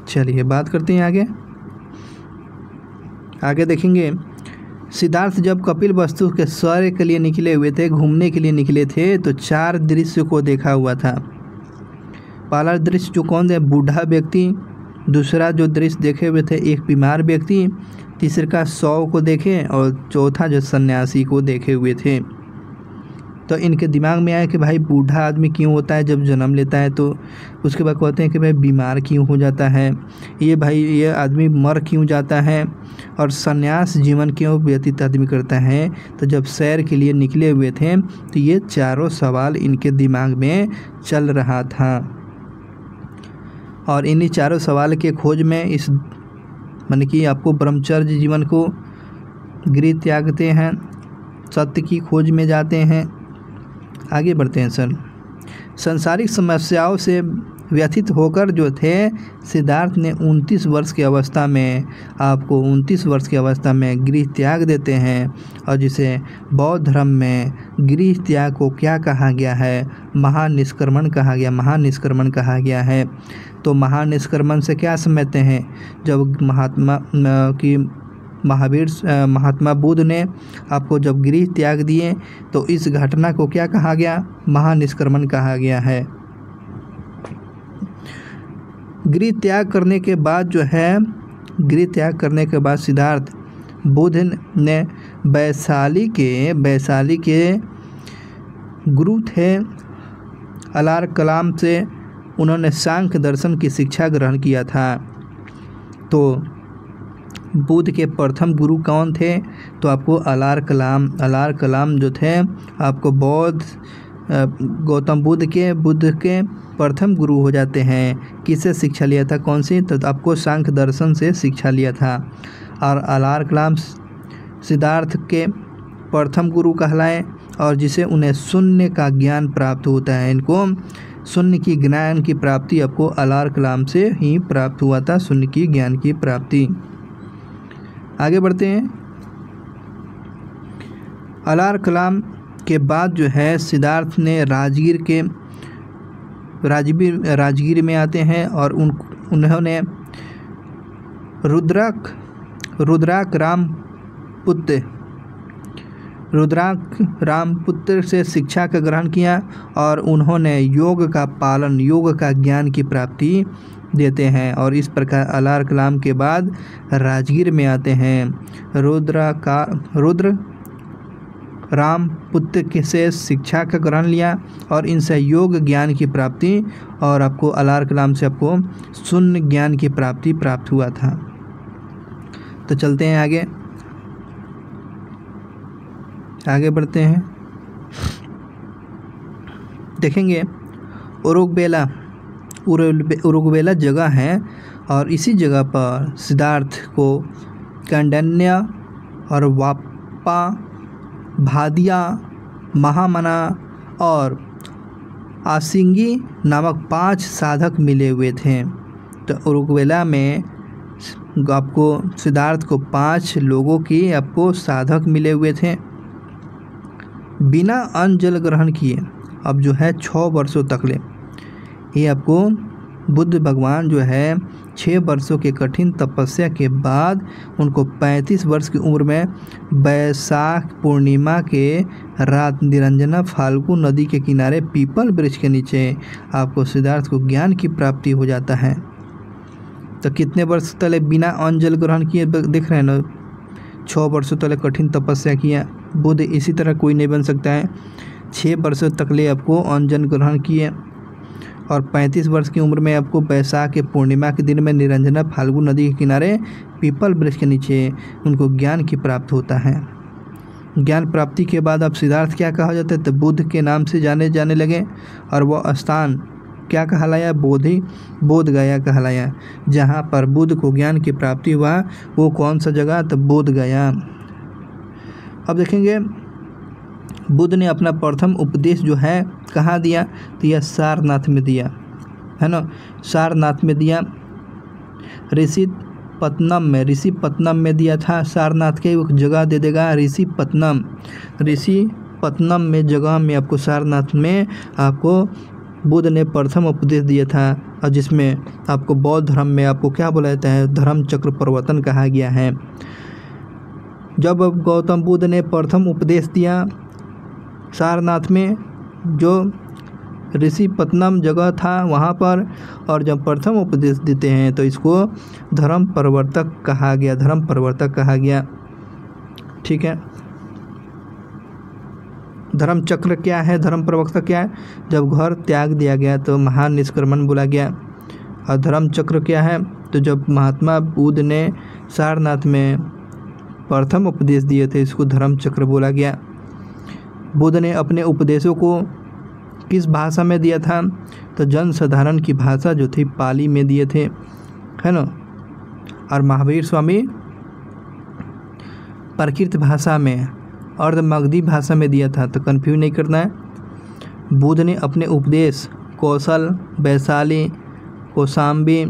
चलिए बात करते हैं आगे देखेंगे। सिद्धार्थ जब कपिल वस्तु के सौर्य के लिए निकले हुए थे, घूमने के लिए निकले थे, तो 4 दृश्य को देखा हुआ था। पहला दृश्य जो कौन है, बूढ़ा व्यक्ति। दूसरा जो दृश्य देखे हुए थे, एक बीमार व्यक्ति। तीसरा 100 को देखे और चौथा जो सन्यासी को देखे हुए थे। तो इनके दिमाग में आया कि भाई बूढ़ा आदमी क्यों होता है जब जन्म लेता है, तो उसके बाद कहते हैं कि भाई बीमार क्यों हो जाता है, ये आदमी मर क्यों जाता है, और सन्यास जीवन क्यों व्यतीत आदमी करता है। तो जब सैर के लिए निकले हुए थे तो ये चारों सवाल इनके दिमाग में चल रहा था। और इन्हीं चारों सवाल के खोज में इस माने कि आपको ब्रह्मचर्य जीवन को गृह त्यागते हैं, सत्य की खोज में जाते हैं। आगे बढ़ते हैं सर। सांसारिक समस्याओं से व्यथित होकर जो थे सिद्धार्थ ने 29 वर्ष की अवस्था में गृह त्याग देते हैं। और जिसे बौद्ध धर्म में गृह त्याग को क्या कहा गया है, महानिष्क्रमण कहा गया है। तो महानिष्क्रमण से क्या समझते हैं, जब महात्मा बुद्ध ने आपको जब गृह त्याग दिए तो इस घटना को क्या कहा गया, महानिष्क्रमण कहा गया है। गृह त्याग करने के बाद सिद्धार्थ बुद्ध ने वैशाली के गुरु थे अलार कलाम से उन्होंने सांख्य दर्शन की शिक्षा ग्रहण किया था। तो बुद्ध के प्रथम गुरु कौन थे? तो आपको अलार कलाम जो थे आपको गौतम बुद्ध के प्रथम गुरु हो जाते हैं। किससे शिक्षा लिया था? कौन सी? तो आपको सांख्य दर्शन से शिक्षा लिया था। और अलार कलाम सिद्धार्थ के प्रथम गुरु कहलाए और जिसे उन्हें शून्य का ज्ञान प्राप्त होता है। इनको शून्य की ज्ञान की प्राप्ति आपको अलार कलाम से ही प्राप्त हुआ था, शून्य की ज्ञान की प्राप्ति। आगे बढ़ते हैं। अलार कलाम के बाद जो है सिद्धार्थ ने राजगीर में आते हैं और उन्होंने रुद्राक रामपुत्र से शिक्षा का ग्रहण किया और उन्होंने योग का ज्ञान की प्राप्ति देते हैं। और इस प्रकार अलार कलाम के बाद राजगीर में आते हैं। रुद्र रामपुत्र से शिक्षा का ग्रहण लिया और इनसे योग ज्ञान की प्राप्ति और आपको अलार कलाम से आपको शून्य ज्ञान की प्राप्ति प्राप्त हुआ था। तो चलते हैं आगे बढ़ते हैं। देखेंगे उरुगवेला जगह है और इसी जगह पर सिद्धार्थ को कौंडिन्य और वापा, भादिया, महामना और आसिंगी नामक 5 साधक मिले हुए थे। तो उरुगवेला में आपको सिद्धार्थ को 5 लोगों की आपको साधक मिले हुए थे। बिना अन्न जल ग्रहण किए अब जो है 6 वर्षों तक ले ये आपको बुद्ध भगवान जो है 6 वर्षों के कठिन तपस्या के बाद उनको 35 वर्ष की उम्र में बैसाख पूर्णिमा के रात निरंजना फाल्गु नदी के किनारे पीपल वृक्ष के नीचे आपको सिद्धार्थ को ज्ञान की प्राप्ति हो जाता है। तो कितने वर्ष तले बिना अन्न जल ग्रहण किए देख रहे हैं ना, 6 वर्षों तले कठिन तपस्या किया। बुद्ध इसी तरह कोई नहीं बन सकता है। 6 वर्षों तक ले आपको अन्न जल ग्रहण किए और 35 वर्ष की उम्र में आपको बैसाख के पूर्णिमा के दिन में निरंजना फाल्गु नदी के किनारे पीपल वृक्ष के नीचे उनको ज्ञान की प्राप्त होता है। ज्ञान प्राप्ति के बाद अब सिद्धार्थ क्या कहा जाता है? तो बुद्ध के नाम से जाने लगे और वह स्थान क्या कहलाया? बोध गया कहलाया। जहाँ पर बुद्ध को ज्ञान की प्राप्ति हुआ वो कौन सा जगह? तो बोध गया। अब देखेंगे बुद्ध ने अपना प्रथम उपदेश जो है कहाँ दिया? तो यह सारनाथ में दिया है ना, सारनाथ में दिया। ऋषिपत्तनम में दिया था। सारनाथ के एक जगह दे देगा ऋषिपत्तनम में जगह में आपको सारनाथ में आपको बुद्ध ने प्रथम उपदेश दिया था और जिसमें आपको बौद्ध धर्म में आपको क्या बोला जाता है? धर्म चक्र प्रवर्तन कहा गया है। जब गौतम बुद्ध ने प्रथम उपदेश दिया सारनाथ में जो ऋषिपत्तनम जगह था वहाँ पर, और जब प्रथम उपदेश देते हैं तो इसको धर्म प्रवर्तक कहा गया। ठीक है। धर्म चक्र क्या है? धर्म प्रवर्तक क्या है? जब घर त्याग दिया गया तो महान निष्क्रमण बोला गया। और धर्म चक्र क्या है? तो जब महात्मा बुद्ध ने सारनाथ में प्रथम उपदेश दिए थे इसको धर्म चक्र बोला गया। बुद्ध ने अपने उपदेशों को किस भाषा में दिया था? तो जनसाधारण की भाषा जो थी पाली में दिए थे, है ना। और महावीर स्वामी प्राकृत भाषा में और मगधी भाषा में दिया था। तो कन्फ्यूज नहीं करना है। बुद्ध ने अपने उपदेश कौशल, वैशाली, कौशाम्बी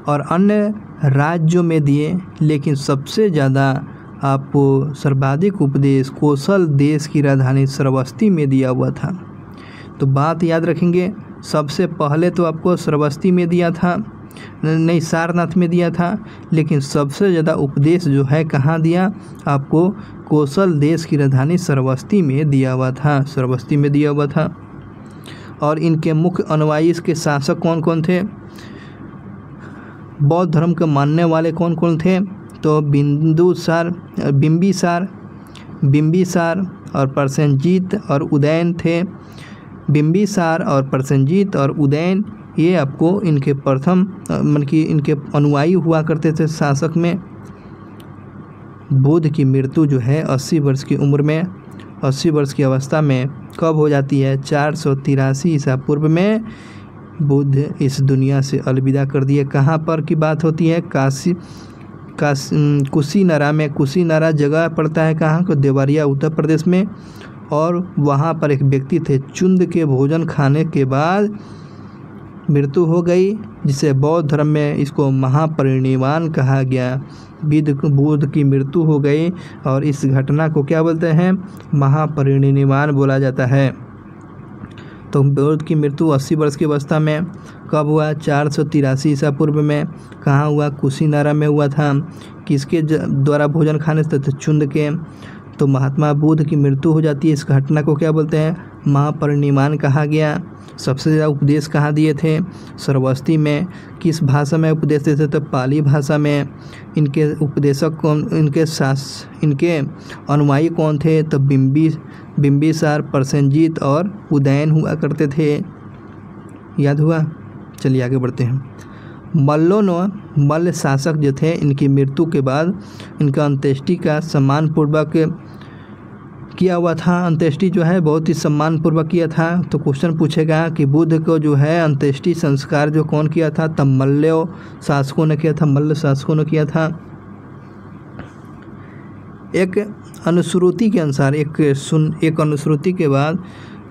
और अन्य राज्यों में दिए, लेकिन सबसे ज़्यादा आपको सर्वाधिक उपदेश कौशल देश की राजधानी श्रावस्ती में दिया हुआ था। तो बात याद रखेंगे, सबसे पहले तो आपको श्रावस्ती में दिया था, नहीं सारनाथ में दिया था, लेकिन सबसे ज़्यादा उपदेश जो है कहाँ दिया? आपको कौशल देश की राजधानी श्रावस्ती में दिया हुआ था। और इनके मुख्य अनुयायी इसके शासक कौन कौन थे? बौद्ध धर्म के मानने वाले कौन कौन थे? तो बिंबिसार और प्रसेनजीत और उदयन थे। बिंबिसार और प्रसेनजीत और उदयन ये आपको इनके प्रथम मतलब कि इनके अनुयायी हुआ करते थे शासक में। बुद्ध की मृत्यु जो है 80 वर्ष की उम्र में, 80 वर्ष की अवस्था में कब हो जाती है? 483 ईसा पूर्व में बुद्ध इस दुनिया से अलविदा कर दिए। कहाँ पर की बात होती है? कुशीनरा में। कुशीनरा जगह पड़ता है कहाँ को? देवरिया उत्तर प्रदेश में। और वहाँ पर एक व्यक्ति थे, चुंद के भोजन खाने के बाद मृत्यु हो गई, जिसे बौद्ध धर्म में इसको महापरिनिर्वाण कहा गया। बुद्ध की मृत्यु हो गई और इस घटना को क्या बोलते हैं? महापरिनिर्वाण बोला जाता है। तो बुद्ध की मृत्यु 80 वर्ष की अवस्था में कब हुआ? 483 ईसा पूर्व में। कहाँ हुआ? कुशीनरा में हुआ था। किसके द्वारा भोजन खाने से? तो चुंद के। तो महात्मा बुद्ध की मृत्यु हो जाती है। इस घटना को क्या बोलते हैं? महापरिनिर्वाण कहा गया। सबसे ज़्यादा उपदेश कहाँ दिए थे? श्रावस्ती में। किस भाषा में उपदेश देते थे? तो पाली भाषा में। इनके उपदेशक कौन, इनके अनुयायी कौन थे? तो बिंबिसार, प्रसेनजीत और उदयन हुआ करते थे। याद हुआ? चलिए आगे बढ़ते हैं। मल्ल शासक जो थे, इनकी मृत्यु के बाद इनका अंत्येष्टि का सम्मानपूर्वक किया हुआ था। अंत्येष्टि जो है बहुत ही सम्मानपूर्वक किया था। तो क्वेश्चन पूछेगा कि बुद्ध को जो है अंत्येष्टि संस्कार जो कौन किया था? तब मल्ल शासकों ने किया था। मल्ल शासकों ने किया था। एक अनुश्रुति के अनुसार एक अनुश्रुति के बाद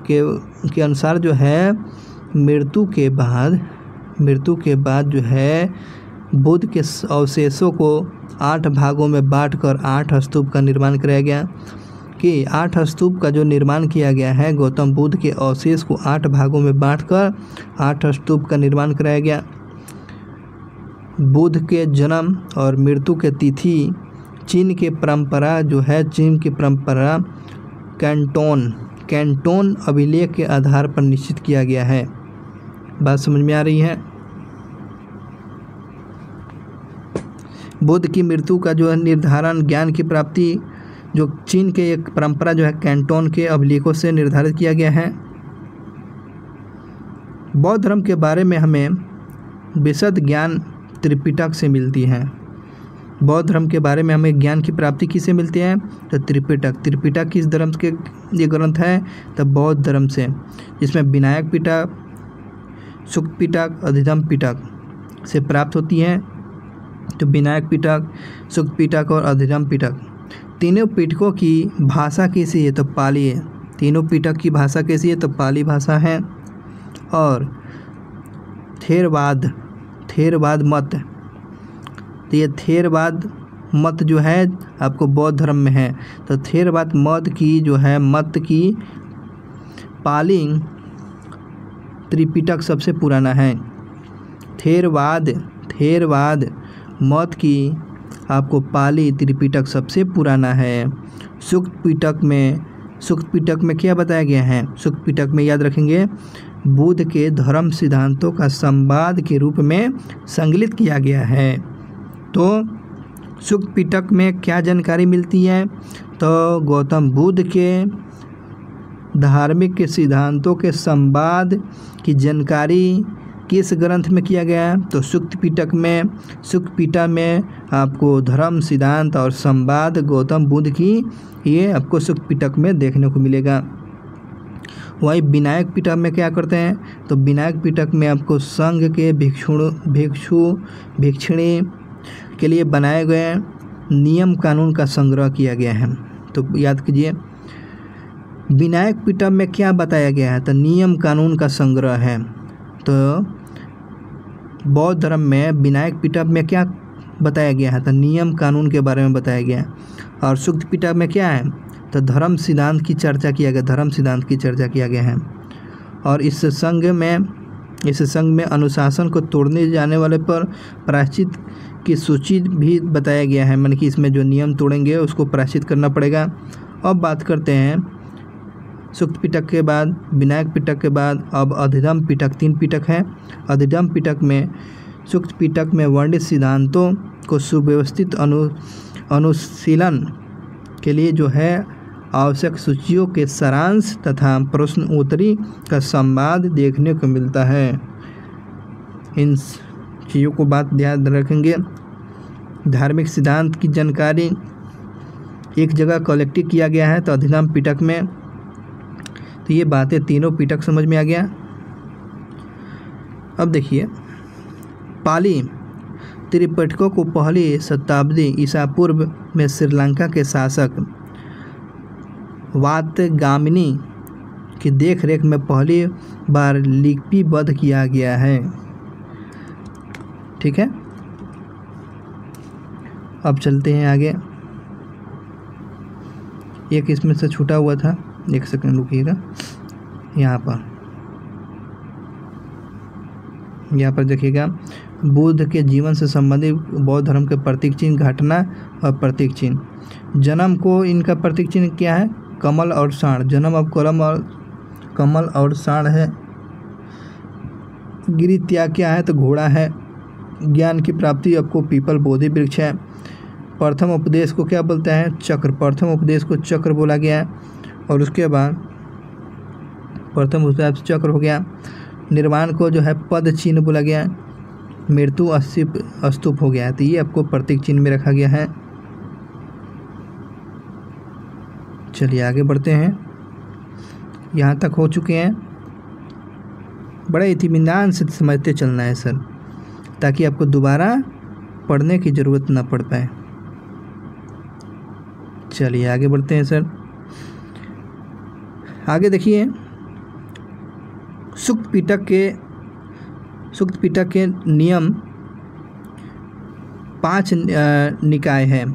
के अनुसार जो है मृत्यु के बाद जो है बुद्ध के अवशेषों को 8 भागों में बांटकर 8 स्तूप का निर्माण कराया गया। कि 8 स्तूप का जो निर्माण किया गया है, गौतम बुद्ध के अवशेष को 8 भागों में बांटकर 8 स्तूप का निर्माण कराया गया। बुद्ध के जन्म और मृत्यु के तिथि चीन की परंपरा कैंटोन अभिलेख के आधार पर निश्चित किया गया है। बात समझ में आ रही है? बुद्ध की मृत्यु का जो है निर्धारण, ज्ञान की प्राप्ति जो चीन के एक परंपरा जो है कैंटोन के अभिलेखों से निर्धारित किया गया है। बौद्ध धर्म के बारे में हमें विशद ज्ञान त्रिपिटक से मिलती है। बौद्ध धर्म के बारे में हमें ज्ञान की प्राप्ति किससे मिलती है? तो त्रिपिटक किस धर्म के ये ग्रंथ है? तो बौद्ध धर्म से, जिसमें विनायक पिटक, सुक्त पिटक, अधिगम पिटक से प्राप्त होती हैं। तो विनायक पिटक, सुक्त पिटक और अधिगम पिटक, तीनों पिटकों की भाषा कैसी है? तो पाली है। तीनों पिटक की भाषा कैसी है? तो पाली भाषा है। और थेरवाद मत, तो ये थेरवाद मत जो है आपको बौद्ध धर्म में है। तो थेरवाद मत की पाली त्रिपिटक सबसे पुराना है। थेरवाद मत की आपको पाली त्रिपिटक सबसे पुराना है। सुक्त पिटक में क्या बताया गया है? सुक्त पिटक में याद रखेंगे, बुद्ध के धर्म सिद्धांतों का संवाद के रूप में संकलित किया गया है। तो सुक्त पिटक में क्या जानकारी मिलती है? तो गौतम बुद्ध के धार्मिक सिद्धांतों के संवाद की जानकारी किस ग्रंथ में किया गया है? तो सुक्त पिटक में आपको धर्म सिद्धांत और संवाद गौतम बुद्ध की ये आपको सुक्त पिटक में देखने को मिलेगा। वही विनायक पिटक में क्या करते हैं? तो विनायक पिटक में आपको संघ के भिक्षुणी के लिए बनाए गए नियम कानून का संग्रह किया गया है। तो याद कीजिए, विनायक पिटक में क्या बताया गया है? तो नियम कानून का संग्रह है। तो बौद्ध धर्म में विनायक पिटक में क्या बताया गया है? तो नियम कानून के बारे में बताया गया है। और सुक्त पिटक में क्या है? तो धर्म सिद्धांत की चर्चा किया गया है। और इस संघ में अनुशासन को तोड़ने जाने वाले पर प्रायश्चित की सूची भी बताया गया है। मतलब कि इसमें जो नियम तोड़ेंगे उसको प्रायश्चित करना पड़ेगा। अब बात करते हैं सुक्त पिटक के बाद, विनायक पिटक के बाद अब अधिगम पिटक, 3 पिटक है। अधिगम पिटक में, सुक्त पिटक में वर्णित सिद्धांतों को सुव्यवस्थित अनुशीलन के लिए जो है आवश्यक सूचियों के सारांश तथा प्रश्न उत्तरी का संवाद देखने को मिलता है। इन चीज़ों को बात ध्यान रखेंगे। धार्मिक सिद्धांत की जानकारी एक जगह कलेक्टिव किया गया है तो अधिगम पिटक में। तो ये बातें तीनों पिटक समझ में आ गया। अब देखिए, पाली त्रिपिटकों को पहली शताब्दी ईसा पूर्व में श्रीलंका के शासक वातगामिनी की देखरेख में पहली बार लिपिबद्ध किया गया है। ठीक है, अब चलते हैं आगे। एक इसमें से छूटा हुआ था, एक सेकंड रुकिएगा। यहाँ पर देखिएगा, बुद्ध के जीवन से संबंधित बौद्ध धर्म के प्रतीक चिन्ह, घटना और प्रतीक चिन्ह। जन्म को इनका प्रतीक चिन्ह क्या है? कमल और साढ़। जन्म अब कमल और साढ़ है। गिरि त्याग क्या है? तो घोड़ा है। ज्ञान की प्राप्ति आपको पीपल बोधि वृक्ष है। प्रथम उपदेश को क्या बोलते हैं? चक्र। प्रथम उपदेश को चक्र बोला गया है। और उसके बाद प्रथम उपदेश चक्र हो गया। निर्वाण को जो है पद चिन्ह बोला गया। मृत्यु स्तूप हो गया। तो ये आपको प्रतीक चिन्ह में रखा गया है। चलिए आगे बढ़ते हैं। यहाँ तक हो चुके हैं। बड़े इत्मीनान से समझते चलना है सर, ताकि आपको दोबारा पढ़ने की ज़रूरत ना पड़ पाए। चलिए आगे बढ़ते हैं सर। आगे देखिए, सूक्त पिटक के नियम 5 निकाय हैं।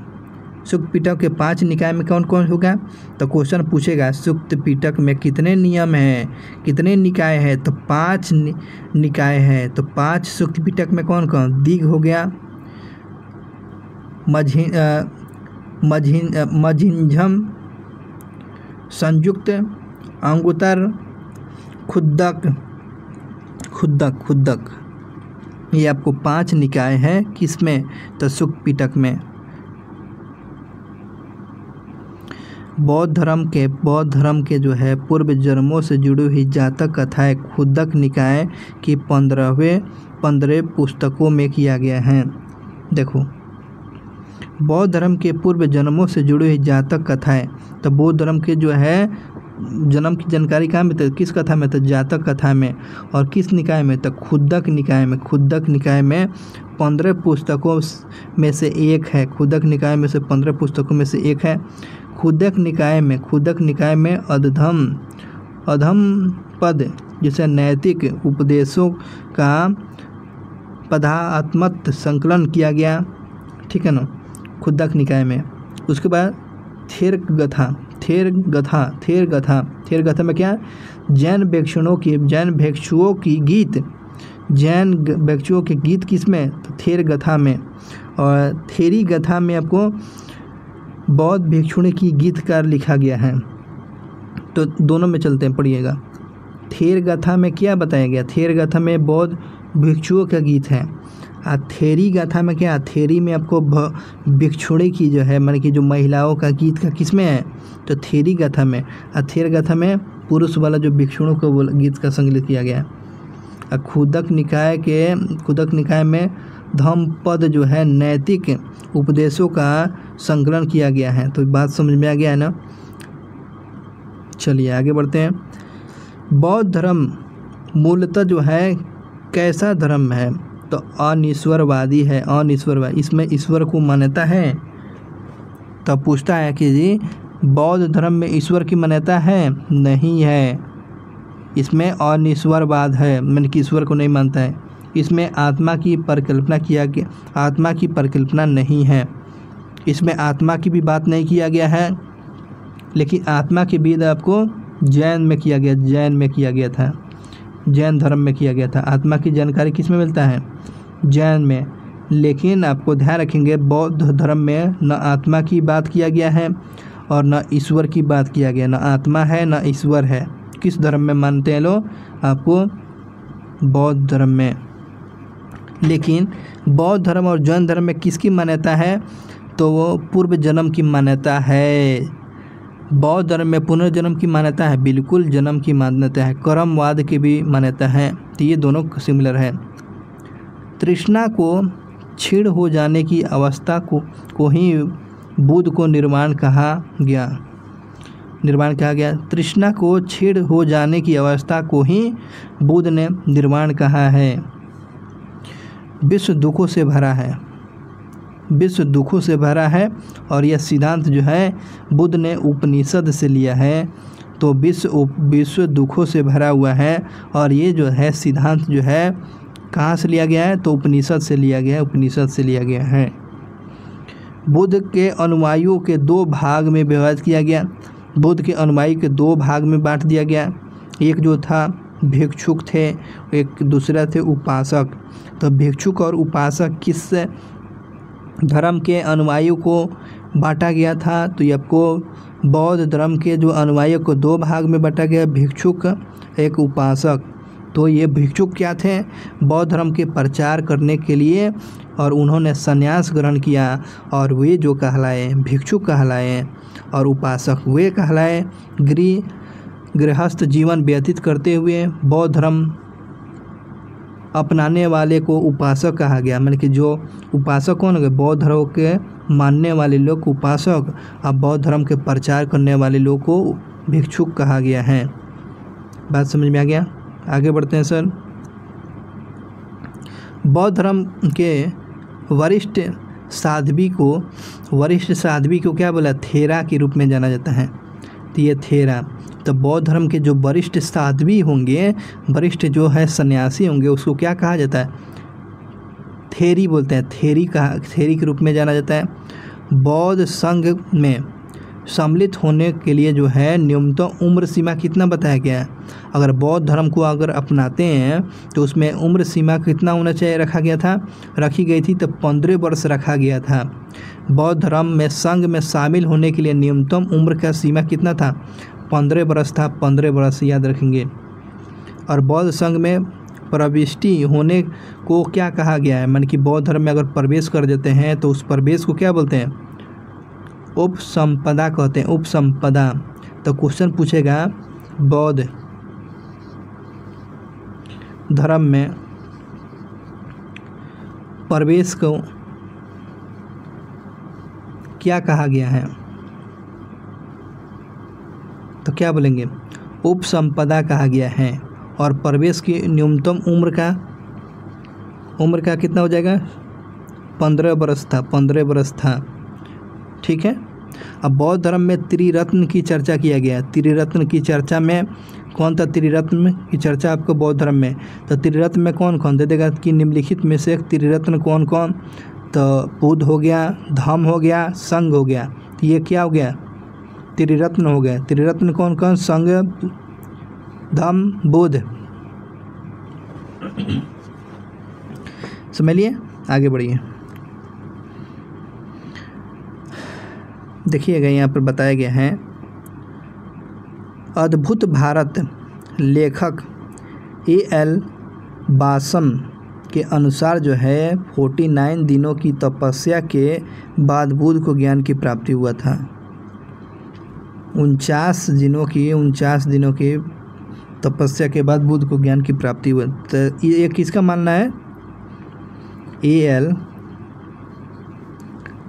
सूक्त पिटक के 5 निकाय में कौन कौन होगा? तो क्वेश्चन पूछेगा सूक्त पिटक में कितने नियम हैं, कितने निकाय हैं? तो 5 निकाय हैं। तो 5 सूक्त पिटक में कौन कौन? दिग हो गया, मझिंझम, संयुक्त, अंगुतर, खुद्दक। ये आपको 5 निकाय हैं। किसमें? तो सूक्त पिटक में। बौद्ध धर्म के जो है पूर्व जन्मों से जुड़ी हुई जातक कथाएं खुद्दक निकाय की 15 पुस्तकों में किया गया है। देखो, बौद्ध धर्म के पूर्व जन्मों से जुड़ी हुई जातक कथाएं, तो बौद्ध धर्म के जो है जन्म की जानकारी कहाँ में? तो किस कथा में? तो जातक कथा में। और किस निकाय में? तो खुद्दक निकाय में। खुद्दक निकाय में 15 पुस्तकों में से एक है। खुद्दक निकाय में से 15 पुस्तकों में से एक है। खुद्दक निकाय में अधम पद जिसे नैतिक उपदेशों का पदात्मक संकलन किया गया। ठीक है ना, खुद्दक निकाय में। उसके बाद थेर गथा में क्या? जैन भिक्षुओं के गीत किसमें? तो थेर गथा में। और थेरी गथा में आपको बौद्ध भिक्षुणी की गीतकार लिखा गया है। तो दोनों में चलते हैं, पढ़िएगा। थेर गथा में क्या बताया गया? थेर गथा में बौद्ध भिक्षुओं का गीत है। थेरी गाथा में क्या? थेरी में आपको भिक्षुणी की जो है माने कि जो महिलाओं का गीत का किसमें है? तो थेरी गाथा में। थेर गाथा में पुरुष वाला जो भिक्षुणों को गीत का संकलित किया गया है। खुद्दक निकाय में धम्म पद जो है नैतिक उपदेशों का संकलन किया गया है। तो बात समझ में आ गया है ना। चलिए आगे बढ़ते हैं। बौद्ध धर्म मूलतः जो है कैसा धर्म है? तो अनिश्वरवादी है। अनिश्वरवादी, इसमें ईश्वर को मान्यता है। तो पूछता है कि जी बौद्ध धर्म में ईश्वर की मान्यता है? नहीं है। इसमें अनिश्वरवाद है, मैंने कि ईश्वर को नहीं मानता है। इसमें आत्मा की परिकल्पना किया गया, आत्मा की परिकल्पना नहीं है। इसमें आत्मा की भी बात नहीं किया गया है, लेकिन आत्मा की विध आपको जैन में किया गया था। जैन धर्म में किया गया था। आत्मा की जानकारी किस में मिलता है? जैन में। लेकिन आपको ध्यान रखेंगे, बौद्ध धर्म में न आत्मा की बात किया गया है और न ईश्वर की बात किया गया। न आत्मा है न ईश्वर है। किस धर्म में मानते हैं लोग? आपको बौद्ध धर्म में। लेकिन बौद्ध धर्म और जैन धर्म में किसकी मान्यता है? तो वो पूर्व जन्म की मान्यता है। बौद्ध धर्म में पुनर्जन्म की मान्यता है, बिल्कुल जन्म की मान्यता है। कर्मवाद की भी मान्यता है, तो ये दोनों सिमिलर है। तृष्णा को क्षीण हो जाने की अवस्था को ही बुद्ध को निर्वाण कहा गया। तृष्णा को क्षीण हो जाने की अवस्था को ही बुद्ध ने निर्वाण कहा है। विश्व दुखों से भरा है और यह सिद्धांत जो है बुद्ध ने उपनिषद से लिया है। तो विश्व दुखों से भरा हुआ है और ये जो है सिद्धांत जो है कहाँ से लिया गया है, तो उपनिषद से लिया गया है। बुद्ध के अनुयायियों के दो भाग में विभाजित किया गया। बुद्ध के अनुयायी के दो भाग में बांट दिया गया। एक जो था भिक्षुक थे, एक दूसरा थे उपासक। तो भिक्षुक और उपासक किस धर्म के अनुयायियों को बांटा गया था, तो ये आपको बौद्ध धर्म के जो अनुयायियों को दो भाग में बांटा गया, भिक्षुक एक उपासक। तो ये भिक्षुक क्या थे, बौद्ध धर्म के प्रचार करने के लिए, और उन्होंने संन्यास ग्रहण किया और वे जो कहलाए भिक्षुक कहलाए, और उपासक वे कहलाए। गृहस्थ जीवन व्यतीत करते हुए बौद्ध धर्म अपनाने वाले को उपासक कहा गया। मतलब कि जो उपासक कौन हो गए, बौद्ध धर्म के मानने वाले लोग को उपासक, अब बौद्ध धर्म के प्रचार करने वाले लोग को भिक्षुक कहा गया है। बात समझ में आ गया? आगे बढ़ते हैं सर। बौद्ध धर्म के वरिष्ठ साध्वी को क्या बोला, थेरा के रूप में जाना जाता है। तो ये थेरा, तो बौद्ध धर्म के जो वरिष्ठ साध्वी होंगे, वरिष्ठ जो है सन्यासी होंगे, उसको क्या कहा जाता है, थेरी बोलते हैं। थेरी के रूप में जाना जाता है। बौद्ध संघ में सम्मिलित होने के लिए जो है न्यूनतम उम्र सीमा कितना बताया गया है। अगर बौद्ध धर्म को अगर अपनाते हैं तो उसमें उम्र सीमा कितना होना चाहिए रखी गई थी, तो 15 वर्ष रखा गया था। बौद्ध धर्म में संघ में शामिल होने के लिए न्यूनतम उम्र का सीमा कितना था, 15 वर्ष था। 15 वर्ष याद रखेंगे। और बौद्ध संघ में प्रविष्टि होने को क्या कहा गया है, मान कि बौद्ध धर्म में अगर प्रवेश कर देते हैं तो उस प्रवेश को क्या बोलते हैं, उपसंपदा कहते हैं। उपसंपदा। तो क्वेश्चन पूछेगा बौद्ध धर्म में प्रवेश को क्या कहा गया है, तो क्या बोलेंगे, उपसंपदा कहा गया है। और प्रवेश की न्यूनतम उम्र का कितना हो जाएगा, 15 वर्ष था। 15 वर्ष था, ठीक है। अब बौद्ध धर्म में त्रिरत्न की चर्चा किया गया। त्रिरत्न की चर्चा में कौन था, त्रिरत्न की चर्चा आपको बौद्ध धर्म में, तो त्रिरत्न में कौन कौन दे देगा कि निम्नलिखित में से एक त्रिरत्न कौन कौन, तो बुद्ध हो गया, धम्म हो गया, संघ हो गया। तो ये क्या हो गया, त्रिरत्न हो गया। त्रिरत्न कौन कौन, संघ, धम्म, बुद्ध। समझ लिए, आगे बढ़िए। देखिएगा यहाँ पर बताया गया है, अद्भुत भारत लेखक A.L. बासम के अनुसार जो है 49 दिनों की तपस्या के बाद बुद्ध को ज्ञान की प्राप्ति हुआ था। 49 दिनों की तपस्या के बाद बुद्ध को ज्ञान की प्राप्ति हुआ। तो ये किसका मानना है, A.L.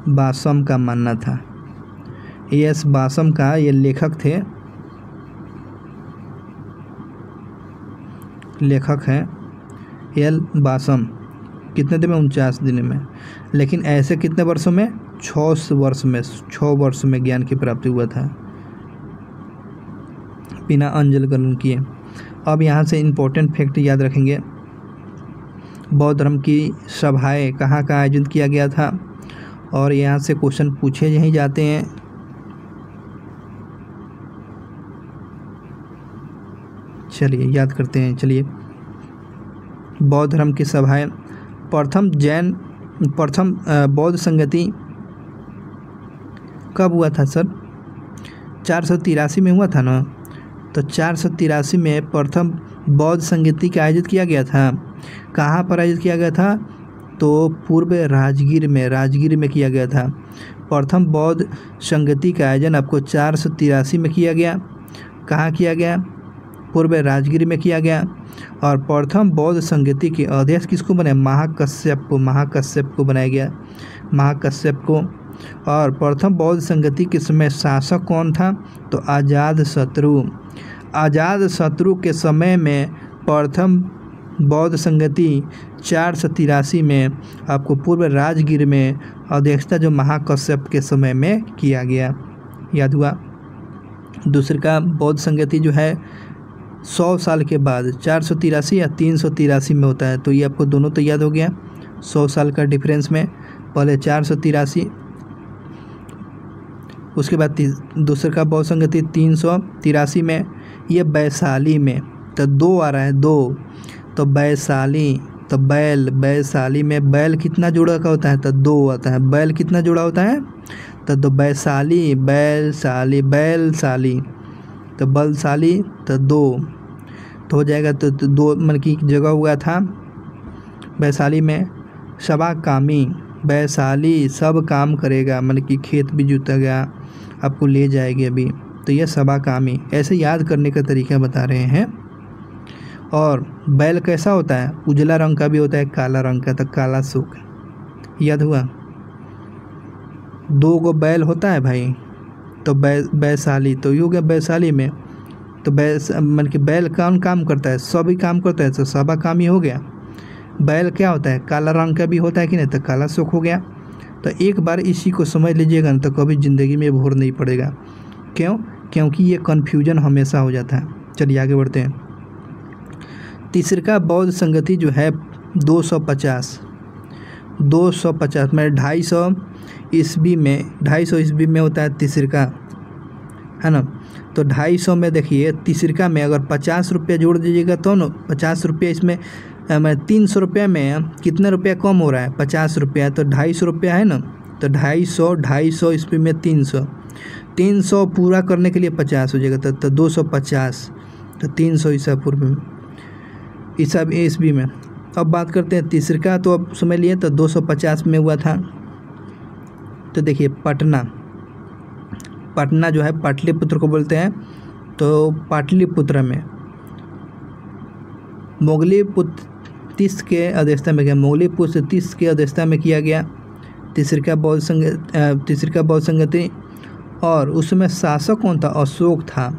बासम का मानना था। A.S. बासम का ये लेखक हैं A.L. बासम। कितने दिन में, 49 दिन में। लेकिन ऐसे कितने वर्षों में, 6 वर्ष में ज्ञान की प्राप्ति हुआ था, बिना अंजल ग्रहण किए। अब यहाँ से इम्पोर्टेंट फैक्ट याद रखेंगे। बौद्ध धर्म की सभाएं कहाँ आयोजित किया गया था, और यहाँ से क्वेश्चन पूछे ही जाते हैं। चलिए याद करते हैं। चलिए, बौद्ध धर्म की सभाएं, प्रथम बौद्ध संगति कब हुआ था सर, 483 में हुआ था ना। तो 483 में प्रथम बौद्ध संगति का आयोजित किया गया था। कहाँ पर आयोजित किया गया था, तो पूर्व राजगीर में किया गया था। प्रथम बौद्ध संगति का आयोजन आपको 483 में किया गया। कहाँ किया गया? पूर्व राजगीर में किया गया। और प्रथम बौद्ध संगति के अध्यक्ष किसको बनाया? महाकश्यप को बनाया गया, महाकश्यप को। और प्रथम बौद्ध संगति के समय शासक कौन था? तो अजातशत्रु के समय में प्रथम बौद्ध संगति 483 में आपको पूर्व राजगीर में अध्यक्षता जो महाकश्यप के समय में किया गया, याद हुआ। दूसरे का बौद्ध संगति जो है 100 साल के बाद 483 या 383 में होता है, तो ये आपको दोनों तो याद हो गया। 100 साल का डिफरेंस में पहले 483, उसके बाद दूसरे का बौद्ध संगति 383 में, ये वैशाली में, तो 2 आ रहा है 2, तो वैशाली, तो वैशाली में बैल कितना जोड़ा का होता है? तो 2 आता है। बैल कितना जोड़ा होता है? तो वैशाली, बैलशाली, तो बलशाली, तो 2 तो हो जाएगा। तो 2 मतलब की जगह हुआ था वैशाली में। सभा कामी, वैशाली सब काम करेगा, मतलब कि खेत भी जोतेगा, आपको ले जाएगी अभी, तो यह सभा कामी। ऐसे याद करने का तरीका बता रहे हैं। और बैल कैसा होता है? उजला रंग का भी होता है, काला रंग का, तो काला सुख, याद हुआ। 2 गो बैल होता है भाई, तो वैशाली, तो ये हो गया वैशाली में। तो मतलब कि बैल कौन काम करता है? सभी काम करता है, तो सभा काम ही हो गया। बैल क्या होता है? काला रंग का भी होता है कि नहीं, तो काला सुख हो गया। तो एक बार इसी को समझ लीजिएगा ना, तो कभी ज़िंदगी में भोर नहीं पड़ेगा। क्यों? क्योंकि ये कन्फ्यूजन हमेशा हो जाता है। चलिए आगे बढ़ते हैं। तीसरा बौद्ध संगति जो है 250 में 250 ईस्वी में होता है तीसरा, है ना। तो 250 में देखिए, तीसरा में अगर 50 रुपया जोड़ दीजिएगा तो ना, 50 रुपया इसमें 300 रुपया में कितना रुपया कम हो रहा है? 50 रुपया, तो 250 रुपया है ना, तो 250 ईस्वी में 300 पूरा करने के लिए 50 हो जाएगा, तो 250, तो 300 ईसा पूर्व में, ईस्वी में। अब बात करते हैं तीसरा, तो अब समझ लिए, तो 250 में हुआ था। तो देखिए पटना जो है पाटलिपुत्र को बोलते हैं, तो पाटलिपुत्र में मोगलीपुत्र तीस के अध्यक्षता में किया, मोगलीपुत्र 30 के अध्यक्षता में किया गया तीसरा बौद्ध संगति। और उसमें शासक कौन था? अशोक था।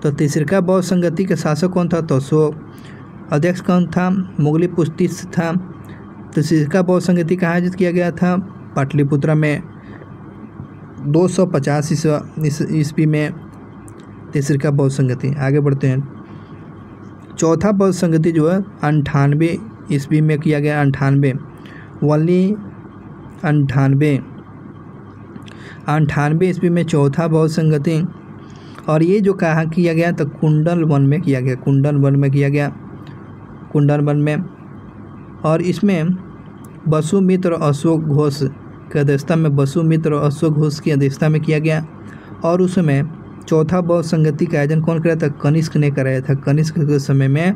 तो तीसरा बौद्ध संगति के शासक कौन था? तो अशोक। अध्यक्ष कौन था? मोगलीपुत्र 30 था। तीसरा बौद्ध संगति कहाँ आयोजित किया गया था? पाटलिपुत्र में 250 ईस्वी में तीसरा बौद्ध संगति। आगे बढ़ते हैं। चौथा बौद्ध संगति जो है 98 ईस्वी में किया गया, 98 ईस्वी में चौथा बौद्ध संगति। और ये जो कहा किया गया, तो कुंडल वन में किया गया, कुंडल वन में। और इसमें वसुमित्र और अशोक घोष की अध्यक्षता में, की अध्यक्षता में किया गया। और उसमें चौथा बौद्ध संगति का आयोजन कौन कराया था? कनिष्क ने कराया था। कनिष्क के समय में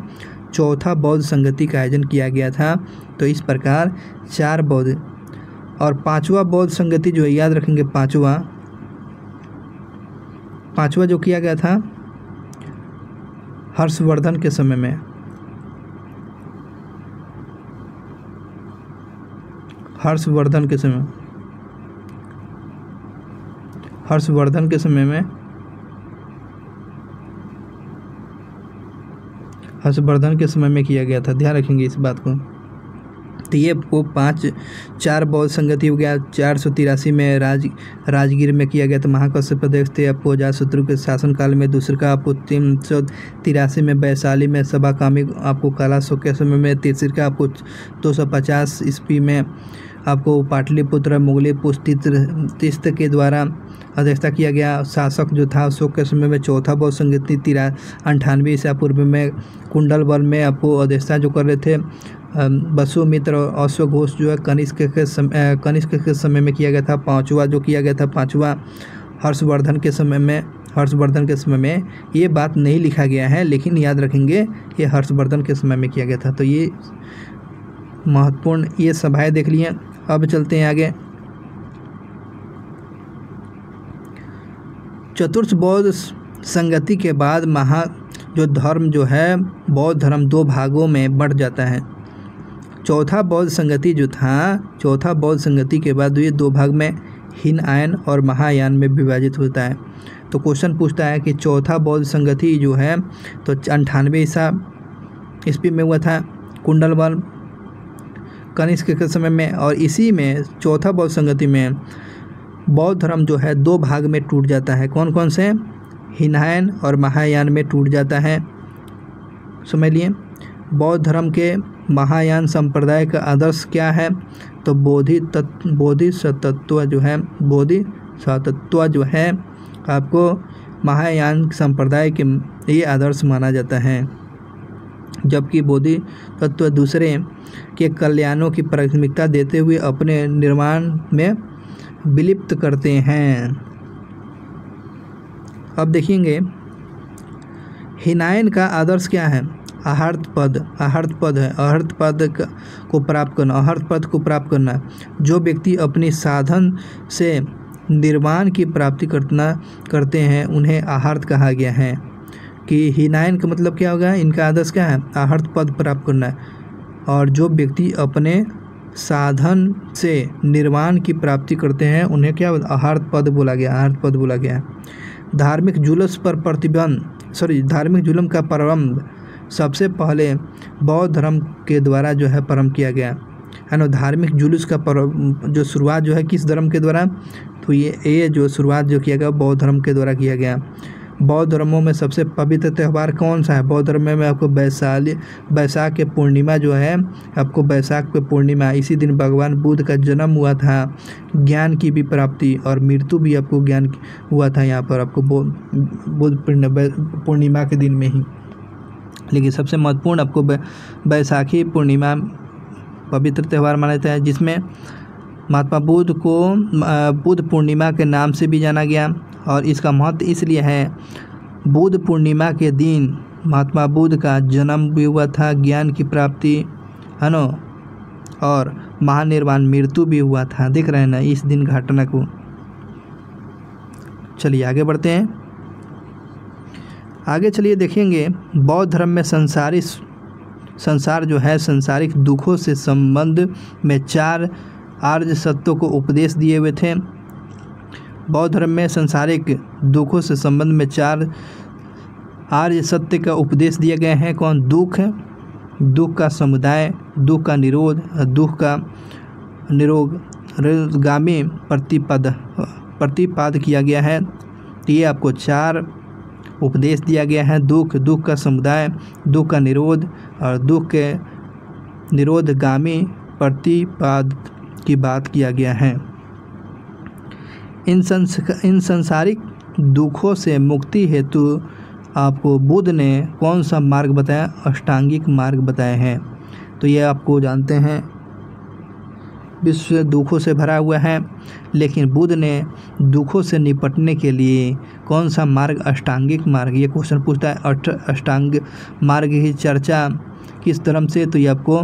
चौथा बौद्ध संगति का आयोजन किया गया था। तो इस प्रकार 4 बौद्ध। और 5वां बौद्ध संगति जो है, याद रखेंगे, पाँचवा जो किया गया था हर्षवर्धन के समय में। हर्षवर्धन के समय में किया गया था, ध्यान रखेंगे इस बात को। तो ये वो 4 बौद्ध संगति हो गया। 483 में राजगीर में किया गया था, महाकश्यप अध्यक्ष थे। आपको अजातशत्रु के शासनकाल में। दूसरे का आपको 383 में वैशाली में सभा कामी, आपको काला शोक के समय में। तीसरे का आपको 250 ईस्वी में आपको पाटलिपुत्र मोगलीपुत्र तीस्त के द्वारा अध्यक्षता किया गया। शासक जो था अशोक के समय में। चौथा बौद्ध संगति 98 ईसा पूर्व में कुंडल वन में आपको अध्यक्षता जो कर रहे थे वसुमित्र और अशोक घोष जो है कनिष्क के समय में किया गया था। 5वां जो किया गया था, 5वां हर्षवर्धन के समय में। ये बात नहीं लिखा गया है, लेकिन याद रखेंगे ये हर्षवर्धन के समय में किया गया था। तो ये महत्वपूर्ण ये सभाएं देख लिए। अब चलते हैं आगे। चतुर्थ बौद्ध संगति के बाद जो धर्म जो है बौद्ध धर्म दो भागों में बढ़ जाता है। चौथा बौद्ध संगति के बाद ये दो भाग में हीनयान और महायान में विभाजित होता है। तो क्वेश्चन पूछता है कि चौथा बौद्ध संगति जो है तो 98 ईस्वी में हुआ था कुंडलवल कनिष्क के समय में, और इसी में चौथा बौद्ध संगति में बौद्ध धर्म जो है दो भाग में टूट जाता है। कौन कौन से? हीनयान और महायान में टूट जाता है। समझ लिए। बौद्ध धर्म के महायान संप्रदाय का आदर्श क्या है? तो बोधिसत्व जो है आपको महायान संप्रदाय के ये आदर्श माना जाता है, जबकि बोधिसत्व दूसरे के कल्याणों की प्राथमिकता देते हुए अपने निर्माण में विलिप्त करते हैं। अब देखेंगे हीनयान का आदर्श क्या है? आहर्त पद है। आहर्त पद को प्राप्त करना। जो व्यक्ति अपनी साधन से निर्वाण की प्राप्ति करते हैं उन्हें आहर्त कहा गया है। कि हीनयान का मतलब क्या होगा? इनका आदर्श क्या है? आहर्त पद प्राप्त करना। और जो व्यक्ति अपने साधन से निर्वाण की प्राप्ति करते हैं उन्हें क्या आहर्त पद बोला गया। धार्मिक जुल्म का प्रारंभ सबसे पहले बौद्ध धर्म के द्वारा जो है प्रारंभ किया गया है ना। धार्मिक जुलूस का जो शुरुआत जो है किस धर्म के द्वारा? तो ये जो शुरुआत जो किया गया बौद्ध धर्म के द्वारा किया गया। बौद्ध धर्मों में सबसे पवित्र त्यौहार कौन सा है? बौद्ध धर्म में आपको बैसाख के पूर्णिमा जो है, आपको बैसाख के पूर्णिमा, इसी दिन भगवान बुद्ध का जन्म हुआ था। ज्ञान की भी प्राप्ति और मृत्यु भी आपको ज्ञान हुआ था यहाँ पर आपको बुद्ध पूर्णिमा के दिन में ही। लेकिन सबसे महत्वपूर्ण आपको बैसाखी पूर्णिमा पवित्र त्यौहार माना जाता है, जिसमें महात्मा बुद्ध को बुद्ध पूर्णिमा के नाम से भी जाना गया। और इसका महत्व इसलिए है, बुद्ध पूर्णिमा के दिन महात्मा बुद्ध का जन्म भी हुआ था, ज्ञान की प्राप्ति है ना, और महानिर्वाण मृत्यु भी हुआ था। देख रहे हैं ना इस दिन घटना को। चलिए आगे बढ़ते हैं। आगे चलिए देखेंगे बौद्ध धर्म में संसार जो है संसारिक दुखों से संबंध में 4 आर्य सत्यों को उपदेश दिए हुए थे। बौद्ध धर्म में संसारिक दुखों से संबंध में 4 आर्य सत्य का उपदेश दिए गए हैं। कौन? दुख का समुदाय, दुख का निरोध, दुख का निरोधगामी प्रतिपाद किया गया है। तो ये आपको 4 उपदेश दिया गया है। दुख का समुदाय, दुख का निरोध और दुख के निरोधगामी प्रतिपाद की बात किया गया है। इन संसारिक दुखों से मुक्ति हेतु आपको बुद्ध ने कौन सा मार्ग बताया? अष्टांगिक मार्ग बताए हैं। तो ये आपको जानते हैं विश्व दुखों से भरा हुआ है, लेकिन बुद्ध ने दुखों से निपटने के लिए कौन सा मार्ग? अष्टांगिक मार्ग। ये क्वेश्चन पूछता है अष्टांग मार्ग की चर्चा किस धर्म से? तो ये आपको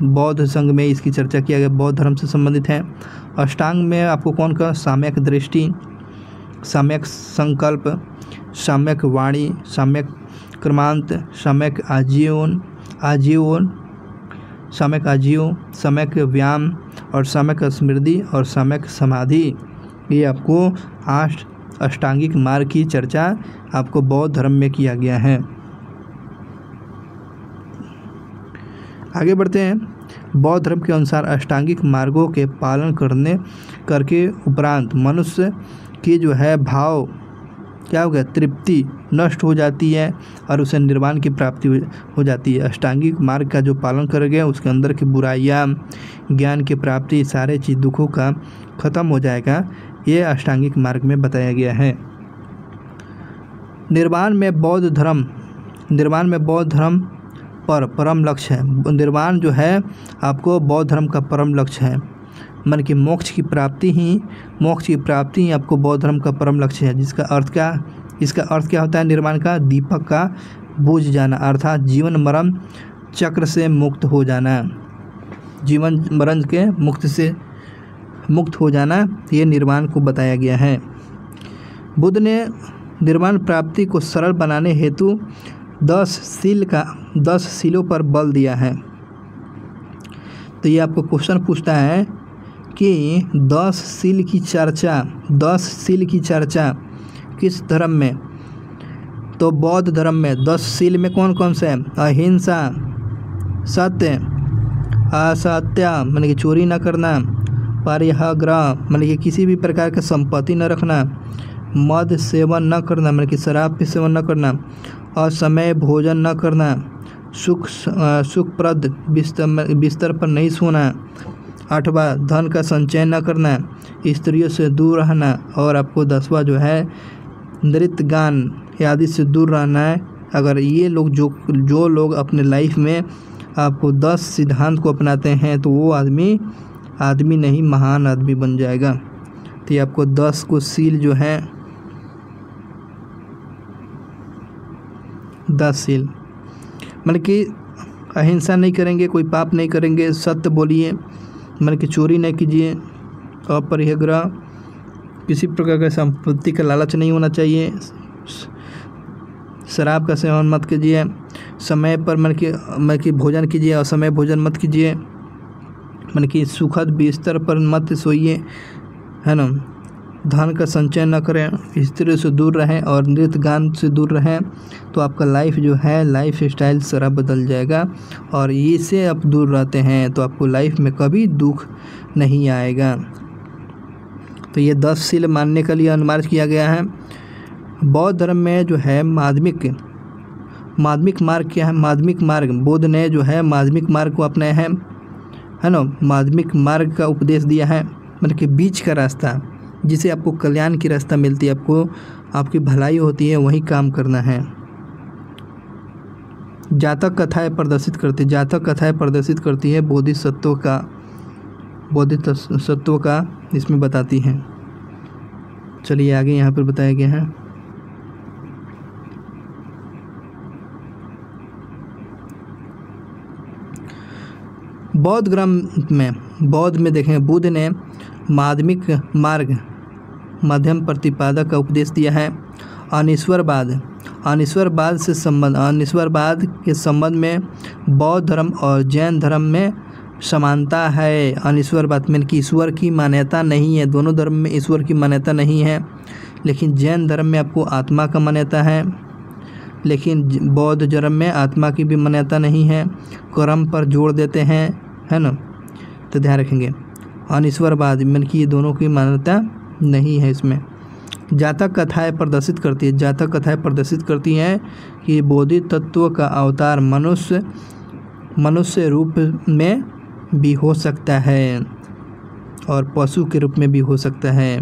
बौद्ध संघ में इसकी चर्चा किया गया, बौद्ध धर्म से संबंधित है। अष्टांग में आपको कौन का? साम्यक दृष्टि, साम्यक संकल्प, साम्यक वाणी, साम्यक कर्मांत, साम्यक आजीवन, साम्यक व्यायाम और साम्यक स्मृति और साम्यक समाधि। ये आपको 8 अष्टांगिक मार्ग की चर्चा आपको बौद्ध धर्म में किया गया है। आगे बढ़ते हैं। बौद्ध धर्म के अनुसार अष्टांगिक मार्गों के पालन करके उपरांत मनुष्य की जो है भाव क्या हो गया? तृप्ति नष्ट हो जाती है और उसे निर्वाण की प्राप्ति हो जाती है। अष्टांगिक मार्ग का जो पालन करेंगे उसके अंदर की बुराइयाँ, ज्ञान की प्राप्ति, सारे चीज़ दुखों का खत्म हो जाएगा। ये अष्टांगिक मार्ग में बताया गया है। निर्वाण में बौद्ध धर्म पर परम लक्ष्य है। निर्वाण जो है आपको बौद्ध धर्म का परम लक्ष्य है। मन की मोक्ष की प्राप्ति ही आपको बौद्ध धर्म का परम लक्ष्य है। इसका अर्थ क्या होता है? निर्वाण का दीपक का बुझ जाना, अर्थात जीवन मरण चक्र से मुक्त हो जाना। जीवन मरण के मुक्त हो जाना, ये निर्वाण को बताया गया है। बुद्ध ने निर्वाण प्राप्ति को सरल बनाने हेतु 10 शीलों पर बल दिया है। तो ये आपको क्वेश्चन पूछता है कि 10 शील की चर्चा किस धर्म में? तो बौद्ध धर्म में 10 शील में कौन कौन से हैं? अहिंसा, सत्य, असत्य मतलब कि चोरी न करना, परिग्रह मतलब कि किसी भी प्रकार की संपत्ति न रखना, मद सेवन न करना मतलब कि शराब पे सेवन न करना, असमय भोजन न करना, सुखप्रद बिस्तर पर नहीं सोना, 8वां धन का संचय न करना, स्त्रियों से दूर रहना, और आपको 10वां जो है नृत्य गान आदि से दूर रहना है। अगर ये लोग जो लोग अपने लाइफ में आपको 10 सिद्धांत को अपनाते हैं तो वो आदमी नहीं महान आदमी बन जाएगा। तो ये आपको 10 को शील जो है 10 शील मतलब कि अहिंसा नहीं करेंगे, कोई पाप नहीं करेंगे, सत्य बोलिए मतलब कि चोरी नहीं कीजिए, अपरिग्रह किसी प्रकार का संपत्ति का लालच नहीं होना चाहिए, शराब का सेवन मत कीजिए, समय पर मतलब कि भोजन कीजिए, असमय भोजन मत कीजिए, मतलब कि सुखद बिस्तर पर मत सोइए, है ना, धन का संचय न करें, स्त्री से दूर रहें और नृत्य गान से दूर रहें। तो आपका लाइफ जो है लाइफ स्टाइल सारा बदल जाएगा, और इससे आप दूर रहते हैं तो आपको लाइफ में कभी दुख नहीं आएगा। तो ये 10 शील मानने के लिए अनिवार्य किया गया है। बौद्ध धर्म में जो है माध्यमिक मार्ग क्या है? माध्यमिक मार्ग बुद्ध ने जो है माध्यमिक मार्ग को अपनाया है ना, माध्यमिक मार्ग का उपदेश दिया है मतलब कि बीच का रास्ता, जिसे आपको कल्याण की रास्ता मिलती है, आपकी भलाई होती है, वही काम करना है। जातक कथाएं प्रदर्शित करती है बोधिसत्वों का इसमें बताती हैं। चलिए आगे यहाँ पर बताया गया है। बौद्ध में देखें, बुद्ध ने माध्यमिक मार्ग मध्यम प्रतिपादक का उपदेश दिया है। अनिश्वरवाद के संबंध में बौद्ध धर्म और जैन धर्म में समानता है। अनिश्वरवाद में कि ईश्वर की मान्यता नहीं है, दोनों धर्म में ईश्वर की मान्यता नहीं है, लेकिन जैन धर्म में आपको आत्मा का मान्यता है, लेकिन बौद्ध धर्म में आत्मा की भी मान्यता नहीं है, कर्म पर जोर देते हैं, है ना। तो ध्यान रखेंगे अनिश्वरवाद में कि ये दोनों की मान्यता नहीं है। इसमें जातक कथाएं प्रदर्शित करती हैं कि बोधि तत्व का अवतार मनुष्य रूप में भी हो सकता है और पशु के रूप में भी हो सकता है।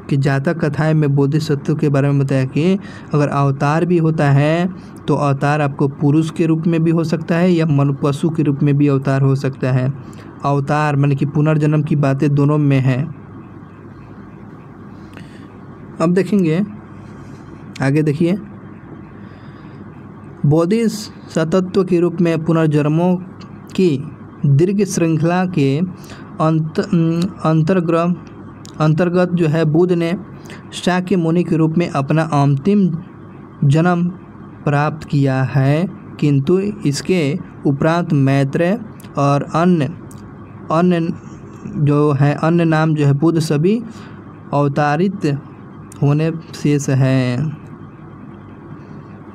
कि जातक कथाएं में बोधिसत्व के बारे में बताया कि अगर अवतार भी होता है तो अवतार आपको पुरुष के रूप में भी हो सकता है या पशु के रूप में भी अवतार हो सकता है। अवतार माने कि पुनर्जन्म की बातें दोनों में है। अब देखेंगे आगे, देखिए बोधिसत्व के रूप में पुनर्जन्मों की दीर्घ श्रृंखला के अंतर्गत जो है बुद्ध ने शाक्य मुनि के रूप में अपना अंतिम जन्म प्राप्त किया है, किंतु इसके उपरांत मैत्रेय और अन्य नाम जो है बुद्ध सभी अवतारित होने शेष है।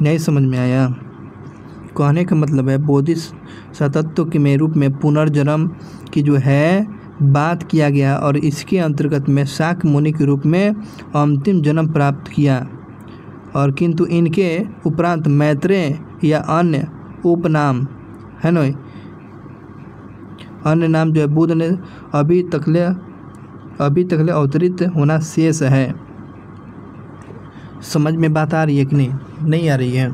नहीं समझ में आया? कहने का मतलब है बोधिसत्व के रूप में पुनर्जन्म की जो है बात किया गया और इसके अंतर्गत में शाक्य मुनि के रूप में अंतिम जन्म प्राप्त किया, और किंतु इनके उपरांत मैत्रेय या अन्य उपनाम है ना, अन्य नाम जो है बुद्ध ने अभी तकले अवतरित होना शेष है। समझ में बात आ रही है कि नहीं आ रही है?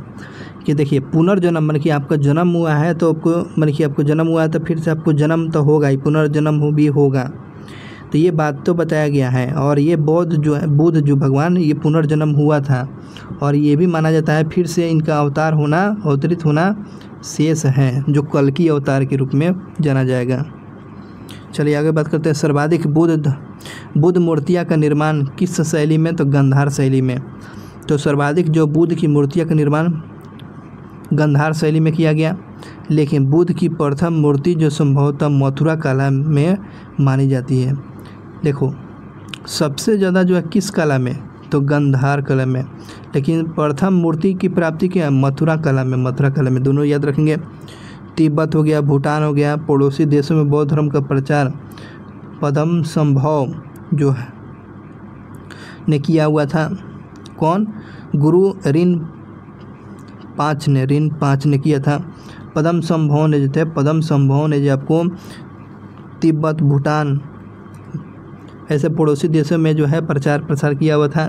कि देखिए पुनर्जन्म मतलब कि आपका जन्म हुआ है तो आपको जन्म हुआ है तो फिर से आपको जन्म तो होगा ही, पुनर्जन्म भी होगा। तो ये बात तो बताया गया है। और ये बुद्ध जो भगवान ये पुनर्जन्म हुआ था, और ये भी माना जाता है फिर से इनका अवतरित होना शेष है, जो कल्कि अवतार के रूप में जाना जाएगा। चलिए आगे बात करते हैं। सर्वाधिक बुद्ध मूर्तियाँ का निर्माण किस शैली में? तो गांधार शैली में। तो सर्वाधिक जो बुद्ध की मूर्तियाँ का निर्माण गांधार शैली में किया गया। लेकिन बुद्ध की प्रथम मूर्ति जो संभवतः मथुरा कला में मानी जाती है। देखो सबसे ज़्यादा जो है किस कला में? तो गांधार कला में। लेकिन प्रथम मूर्ति की प्राप्ति क्या है? मथुरा कला में। मथुरा कला में, दोनों याद रखेंगे। तिब्बत हो गया, भूटान हो गया, पड़ोसी देशों में बौद्ध धर्म का प्रचार पद्म संभव जो है ने किया हुआ था। कौन? गुरु ऋण 5 ने किया था। पद्म संभव ने जो थे, पद्म संभव ने जो आपको तिब्बत, भूटान ऐसे पड़ोसी देशों में जो है प्रसार किया हुआ था।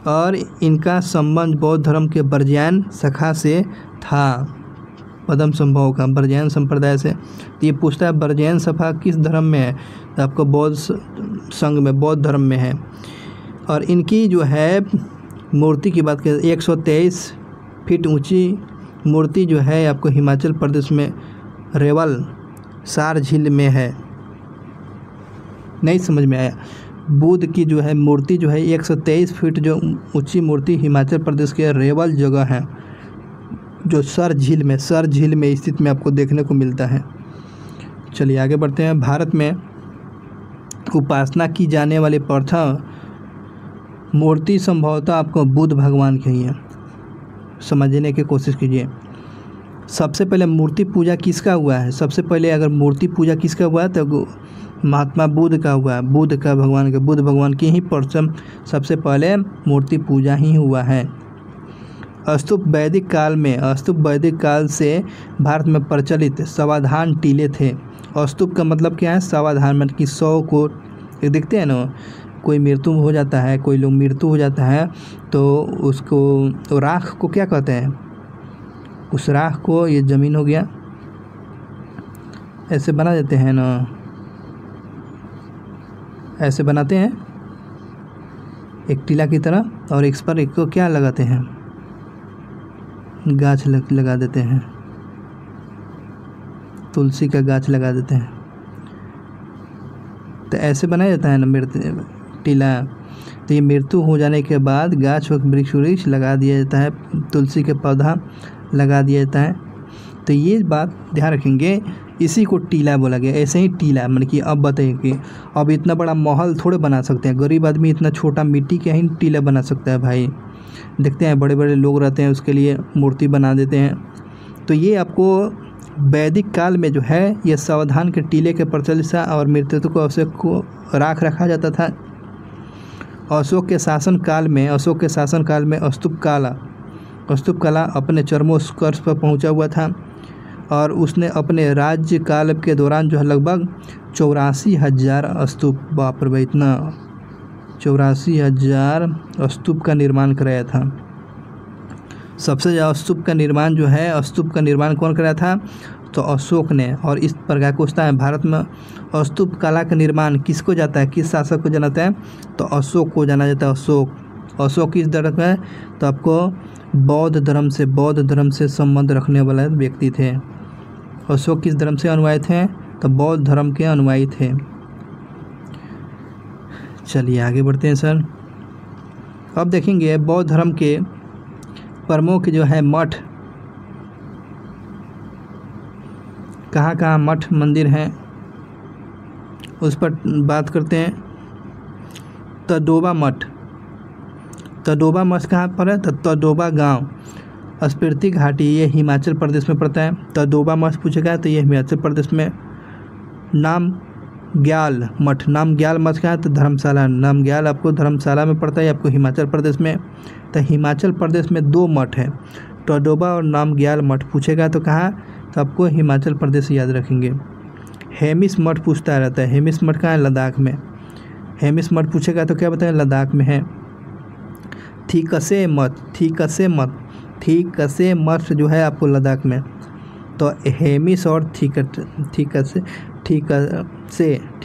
और इनका संबंध बौद्ध धर्म के बर्जियान शाखा से था। पद्म संभव का बर्जियान संप्रदाय से। तो ये पूछता है बर्जियान शाखा किस धर्म में है? तो आपको बौद्ध संघ में, बौद्ध धर्म में है। और इनकी जो है मूर्ति की बात करें, 123 फीट ऊंची मूर्ति जो है आपको हिमाचल प्रदेश में रेवल सार झील में है। नहीं समझ में आया? बुद्ध की जो है मूर्ति जो है 123 फीट जो ऊंची मूर्ति हिमाचल प्रदेश के रेवल जगह है, जो सर झील में स्थित में आपको देखने को मिलता है। चलिए आगे बढ़ते हैं। भारत में उपासना की जाने वाली प्रथम मूर्ति संभवतः आपको बुद्ध भगवान की ही है। समझने की कोशिश कीजिए। सबसे पहले मूर्ति पूजा किसका हुआ है? सबसे पहले अगर मूर्ति पूजा किसका हुआ है तो महात्मा बुद्ध का हुआ है। बुद्ध भगवान की ही प्रथम सबसे पहले मूर्ति पूजा ही हुआ है। स्तूप वैदिक काल से भारत में प्रचलित सावधान टीले थे। स्तूप का मतलब क्या है? सावधान, मतलब कि 100 को देखते हैं ना, कोई मृत्यु हो जाता है, कोई लोग मृत्यु हो जाता है तो उसको तो राख को क्या कहते हैं? उस राख को, ये ज़मीन हो गया, ऐसे बना देते हैं ना, ऐसे बनाते हैं एक टीला की तरह, और इस पर एक को क्या लगाते हैं? गाछ लगा देते हैं, तुलसी का गाछ लगा देते हैं। तो ऐसे बनाया जाता है ना मृत्यु टीला। तो ये मृत्यु हो जाने के बाद गाछ व वृक्ष लगा दिया जाता है, तुलसी के पौधा लगा दिया जाता है। तो ये बात ध्यान रखेंगे, इसी को टीला बोला गया। ऐसे ही टीला, मतलब कि अब बताइए कि अब इतना बड़ा महल थोड़े बना सकते हैं, गरीब आदमी इतना छोटा मिट्टी का ही टीला बना सकता है भाई। देखते हैं बड़े बड़े लोग रहते हैं, उसके लिए मूर्ति बना देते हैं। तो ये आपको वैदिक काल में जो है ये सावधान के टीले के प्रचलित और मृत्यु को अवश्य को राख रखा जाता था। अशोक के शासन काल में स्तूप कला अपने चरमोत्कर्ष पर पहुंचा हुआ था। और उसने अपने राज्य काल के दौरान जो है लगभग 84,000 स्तूप, बाप रे इतना 84,000 स्तूप का निर्माण कराया था। सबसे ज़्यादा स्तूप का निर्माण कौन कराया था? तो अशोक ने। और इस प्रकार पूछता है भारत में स्तूप कला का निर्माण किसको जाता है, किस शासक को जाना जाता है? तो अशोक को जाना जाता है। अशोक किस धर्म में? तो आपको बौद्ध धर्म से संबंध रखने वाला व्यक्ति थे। अशोक किस धर्म से अनुयायी थे? तो बौद्ध धर्म के अनुयायी थे। चलिए आगे बढ़ते हैं सर। अब देखेंगे बौद्ध धर्म के प्रमुख जो है मठ, कहाँ मठ मंदिर हैं उस पर बात करते हैं। तडोबा मठ कहाँ पर है? तो तडोबा गांव, स्पीति घाटी, ये हिमाचल प्रदेश में पड़ता है। तडोबा मठ पूछेगा तो ये हिमाचल प्रदेश में। नामग्याल मठ कहाँ है? तो धर्मशाला, नामग्याल आपको धर्मशाला में पड़ता है, आपको हिमाचल प्रदेश में। तो हिमाचल प्रदेश में 2 मठ है, तडोबा और नामग्याल मठ पूछेगा तो कहाँ? तो आपको हिमाचल प्रदेश याद रखेंगे। हेमिस मठ पूछता रहता है, हेमिस मठ कहाँ है? लद्दाख में। हेमिस मठ पूछेगा तो क्या बताएं? लद्दाख में है। थीकसे मठ जो है आपको लद्दाख में। तो हेमिस और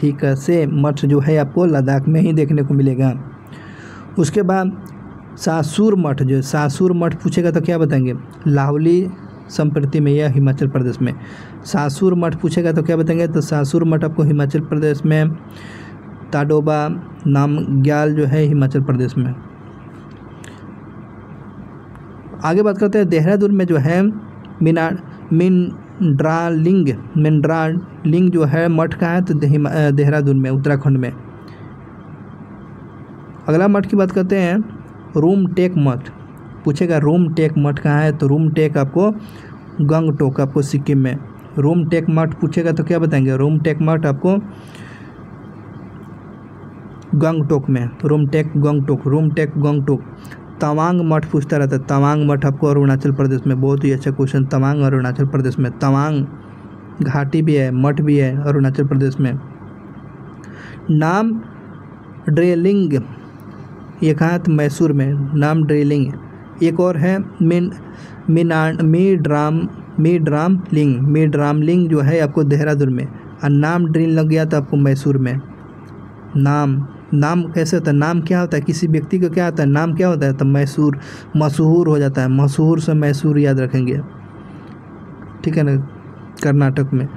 थीकसे मठ जो है आपको लद्दाख में ही देखने को मिलेगा। उसके बाद सासुर मठ पूछेगा तो क्या बताएंगे? लाहौली संप्रति में, यह हिमाचल प्रदेश में। सासुर मठ पूछेगा तो क्या बताएंगे, तो सासुर मठ आपको हिमाचल प्रदेश में। ताडोबा नामग्याल जो है हिमाचल प्रदेश में। आगे बात करते हैं देहरादून में जो है मिंड्रालिंग जो है मठ का है, तो देहरादून में, उत्तराखंड में। अगला मठ की बात करते हैं रूमटेक मठ पूछेगा, रूमटेक मठ कहाँ है, तो रूमटेक आपको गंगटोक, आपको सिक्किम में। रूमटेक मठ पूछेगा तो क्या बताएंगे, रूमटेक मठ आपको गंगटोक में, रूमटेक गंगटोक। तवांग मठ पूछता रहता है, तवांग मठ आपको अरुणाचल प्रदेश में। बहुत ही अच्छा क्वेश्चन, तवांग अरुणाचल प्रदेश में। तवांग घाटी भी है, मठ भी है अरुणाचल प्रदेश में। नाम ड्रेलिंग ये कहाँ है, तो मैसूर में, नाम ड्रेलिंग। एक और है मीड्रामलिंग जो है आपको देहरादून में। और नाम ड्रिल लग गया तो आपको मैसूर में। नाम कैसे होता है, नाम क्या होता है, किसी व्यक्ति का क्या होता है, नाम क्या होता है, तो मशहूर हो जाता है। मशहूर से मैसूर याद रखेंगे, ठीक है ना, कर्नाटक में।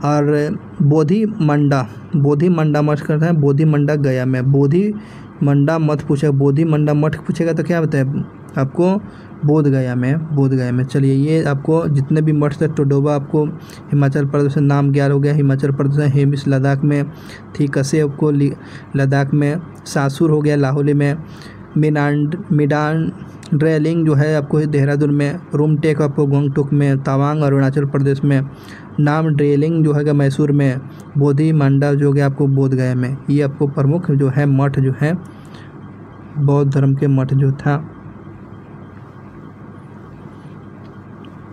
और बोधि मंडा मठ करता है, बोधि मंडा गया में। बोधि मंडा मठ पूछेगा, बोधि मंडा मठ पूछेगा तो क्या होता है आपको, बोध गया में। चलिए, ये आपको जितने भी मठ थे, टोडोबा आपको हिमाचल प्रदेश में, नामग्याल हो गया हिमाचल प्रदेश में, हेमिस लद्दाख में थी, कसे आपको लद्दाख में, सासुर हो गया लाहौली में, मिडांड्रेलिंग जो है आपको देहरादून में, रूमटेक आपको गंगटोक में, तवांग अरुणाचल प्रदेश में, नाम ड्रेलिंग जो है मैसूर में, बोधि मंडा जो है आपको बोध गया में। ये आपको प्रमुख जो है मठ जो है बौद्ध धर्म के मठ जो था।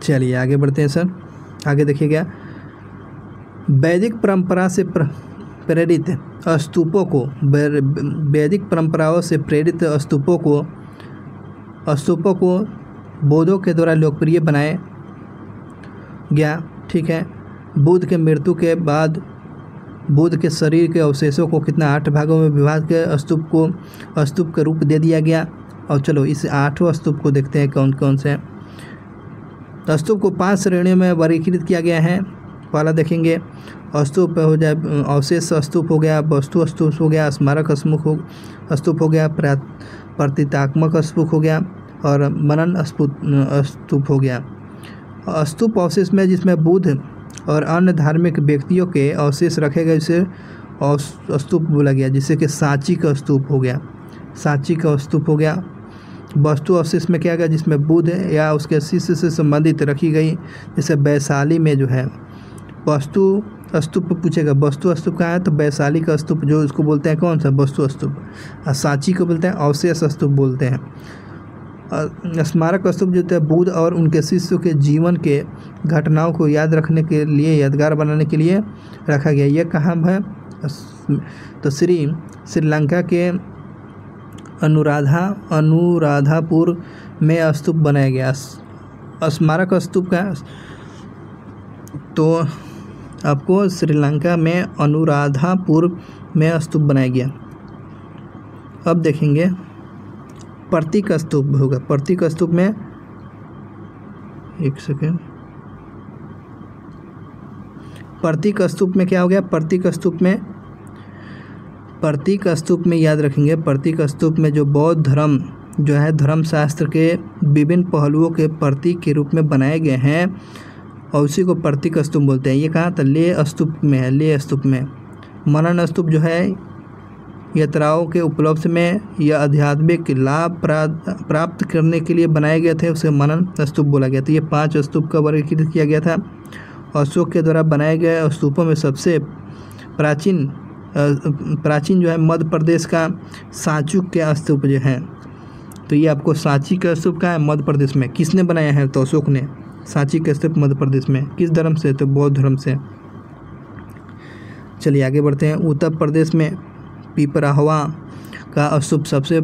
चलिए आगे बढ़ते हैं सर। आगे देखिएगा, वैदिक परंपरा से प्रेरित स्तूपों को, वैदिक परंपराओं से प्रेरित स्तूपों को बौद्धों के द्वारा लोकप्रिय बनाया गया, ठीक है। बुद्ध के मृत्यु के बाद बुद्ध के शरीर के अवशेषों को कितना 8 भागों में विभाग के स्तूप का रूप दे दिया गया। और चलो इस 8वें स्तूप को देखते हैं कौन कौन से। स्तूप को 5 श्रेणियों में वर्गीकृत किया गया है। पहला देखेंगे स्तूप हो जाए, अवशेष स्तूप हो गया, वस्तु स्तूप हो गया, स्मारक स्तूप हो गया, प्रतीकात्मक स्तूप हो गया और मनन स्तूप हो गया। स्तूप अवशेष में जिसमें बुद्ध और अन्य धार्मिक व्यक्तियों के अवशेष रखे गए उसे स्तूप बोला गया, जिससे कि सांची का स्तूप हो गया। वस्तु अवशेष में क्या गया, जिसमें बुद्ध या उसके शिष्य से संबंधित रखी गई, जैसे वैशाली में जो है वस्तु स्तूप पूछेगा, वस्तु स्तूप कहाँ है, तो वैशाली का स्तूप जो उसको बोलते हैं कौन सा, वस्तु स्तूप। और सांची को बोलते हैं अवशेष स्तूप बोलते हैं। स्मारक स्तूप जो है बुद्ध और उनके शिष्यों के जीवन के घटनाओं को याद रखने के लिए, यादगार बनाने के लिए रखा गया। यह कहाँ है, तो श्रीलंका के अनुराधापुर में स्तूप बनाया गया। स्मारक स्तूप का तो आपको श्रीलंका में अनुराधापुर में स्तूप बनाया गया। अब देखेंगे प्रतीक स्तूप होगा। प्रतीक स्तूप में एक सेकेंड, प्रतीक स्तूप में क्या हो गया, प्रतीक स्तूप में याद रखेंगे, प्रतीक स्तूप में जो बौद्ध धर्म जो है धर्मशास्त्र के विभिन्न पहलुओं के प्रतीक के रूप में बनाए गए हैं और उसी को प्रतीक स्तूप बोलते हैं। ये कहाँ था, लेह स्तूप में है। लेह स्तूप में मनन स्तूप जो है यात्राओं के उपलब्ध में या आध्यात्मिक लाभ प्राप्त करने के लिए बनाए गए थे, उसे मनन स्तूप बोला गया था। ये 5 स्तूप का वर्गीकृत किया गया था। अशोक के द्वारा बनाए गए स्तूपों में सबसे प्राचीन जो है मध्य प्रदेश का सांची के स्तूप जो है, तो ये आपको सांची का स्तूप का है मध्य प्रदेश में। किसने बनाया है, तो अशोक ने। सांची का स्तूप मध्य प्रदेश में, किस धर्म से, तो बौद्ध धर्म से। चलिए आगे बढ़ते हैं। उत्तर प्रदेश में पिपराहवा का स्तूप सबसे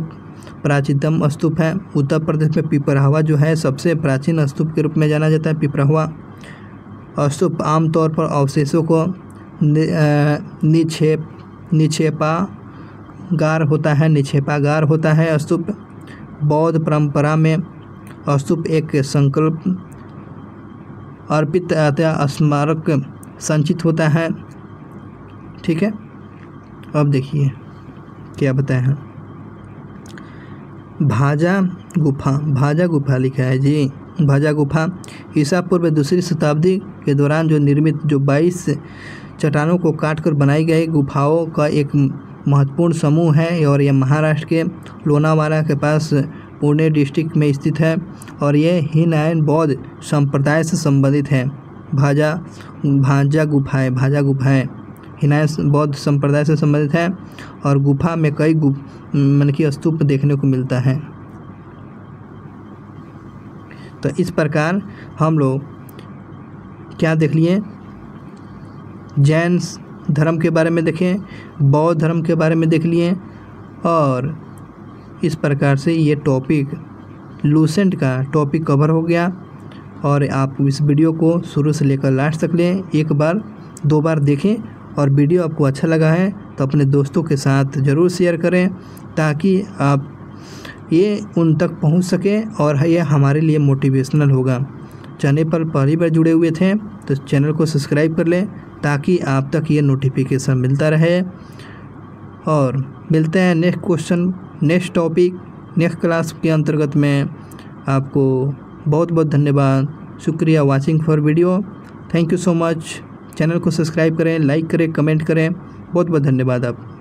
प्राचीनतम स्तूप है। उत्तर प्रदेश में पिपराहवा जो है सबसे प्राचीन स्तूप के रूप में जाना जाता है। पिपराहवा स्तूप आमतौर पर अवशेषों को निक्षेपागार होता है। स्तूप बौद्ध परंपरा में स्तूप एक अर्पित अतः स्मारक संचित होता है। ठीक है, अब देखिए क्या बताया है। भाजा गुफा लिखा है जी। भाजा गुफा ईसा पूर्व 2री शताब्दी के दौरान जो निर्मित 22 चट्टानों को काटकर बनाई गई गुफाओं का एक महत्वपूर्ण समूह है और यह महाराष्ट्र के लोनावाला के पास पुणे डिस्ट्रिक्ट में स्थित है और ये हीनयान बौद्ध संप्रदाय से संबंधित है। भाजा गुफाएं हीनयान बौद्ध संप्रदाय से संबंधित है और गुफा में कई मन की स्तूप देखने को मिलता है। तो इस प्रकार हम लोग क्या देख लिए, जैन धर्म के बारे में देखें, बौद्ध धर्म के बारे में देख लिए और इस प्रकार से ये टॉपिक लूसेंट का टॉपिक कवर हो गया। और आप इस वीडियो को शुरू से लेकर लास्ट तक लें, एक बार 2 बार देखें और वीडियो आपको अच्छा लगा है तो अपने दोस्तों के साथ ज़रूर शेयर करें ताकि आप ये उन तक पहुंच सके और ये हमारे लिए मोटिवेशनल होगा। चैनल पर पहली बार जुड़े हुए थे तो चैनल को सब्सक्राइब कर लें ताकि आप तक ये नोटिफिकेशन मिलता रहे। और मिलते हैं next question, next topic, next class के अंतर्गत में। आपको बहुत बहुत धन्यवाद, शुक्रिया watching for video. Thank you so much. Channel को सब्सक्राइब करें, लाइक करें, कमेंट करें। बहुत बहुत धन्यवाद आप।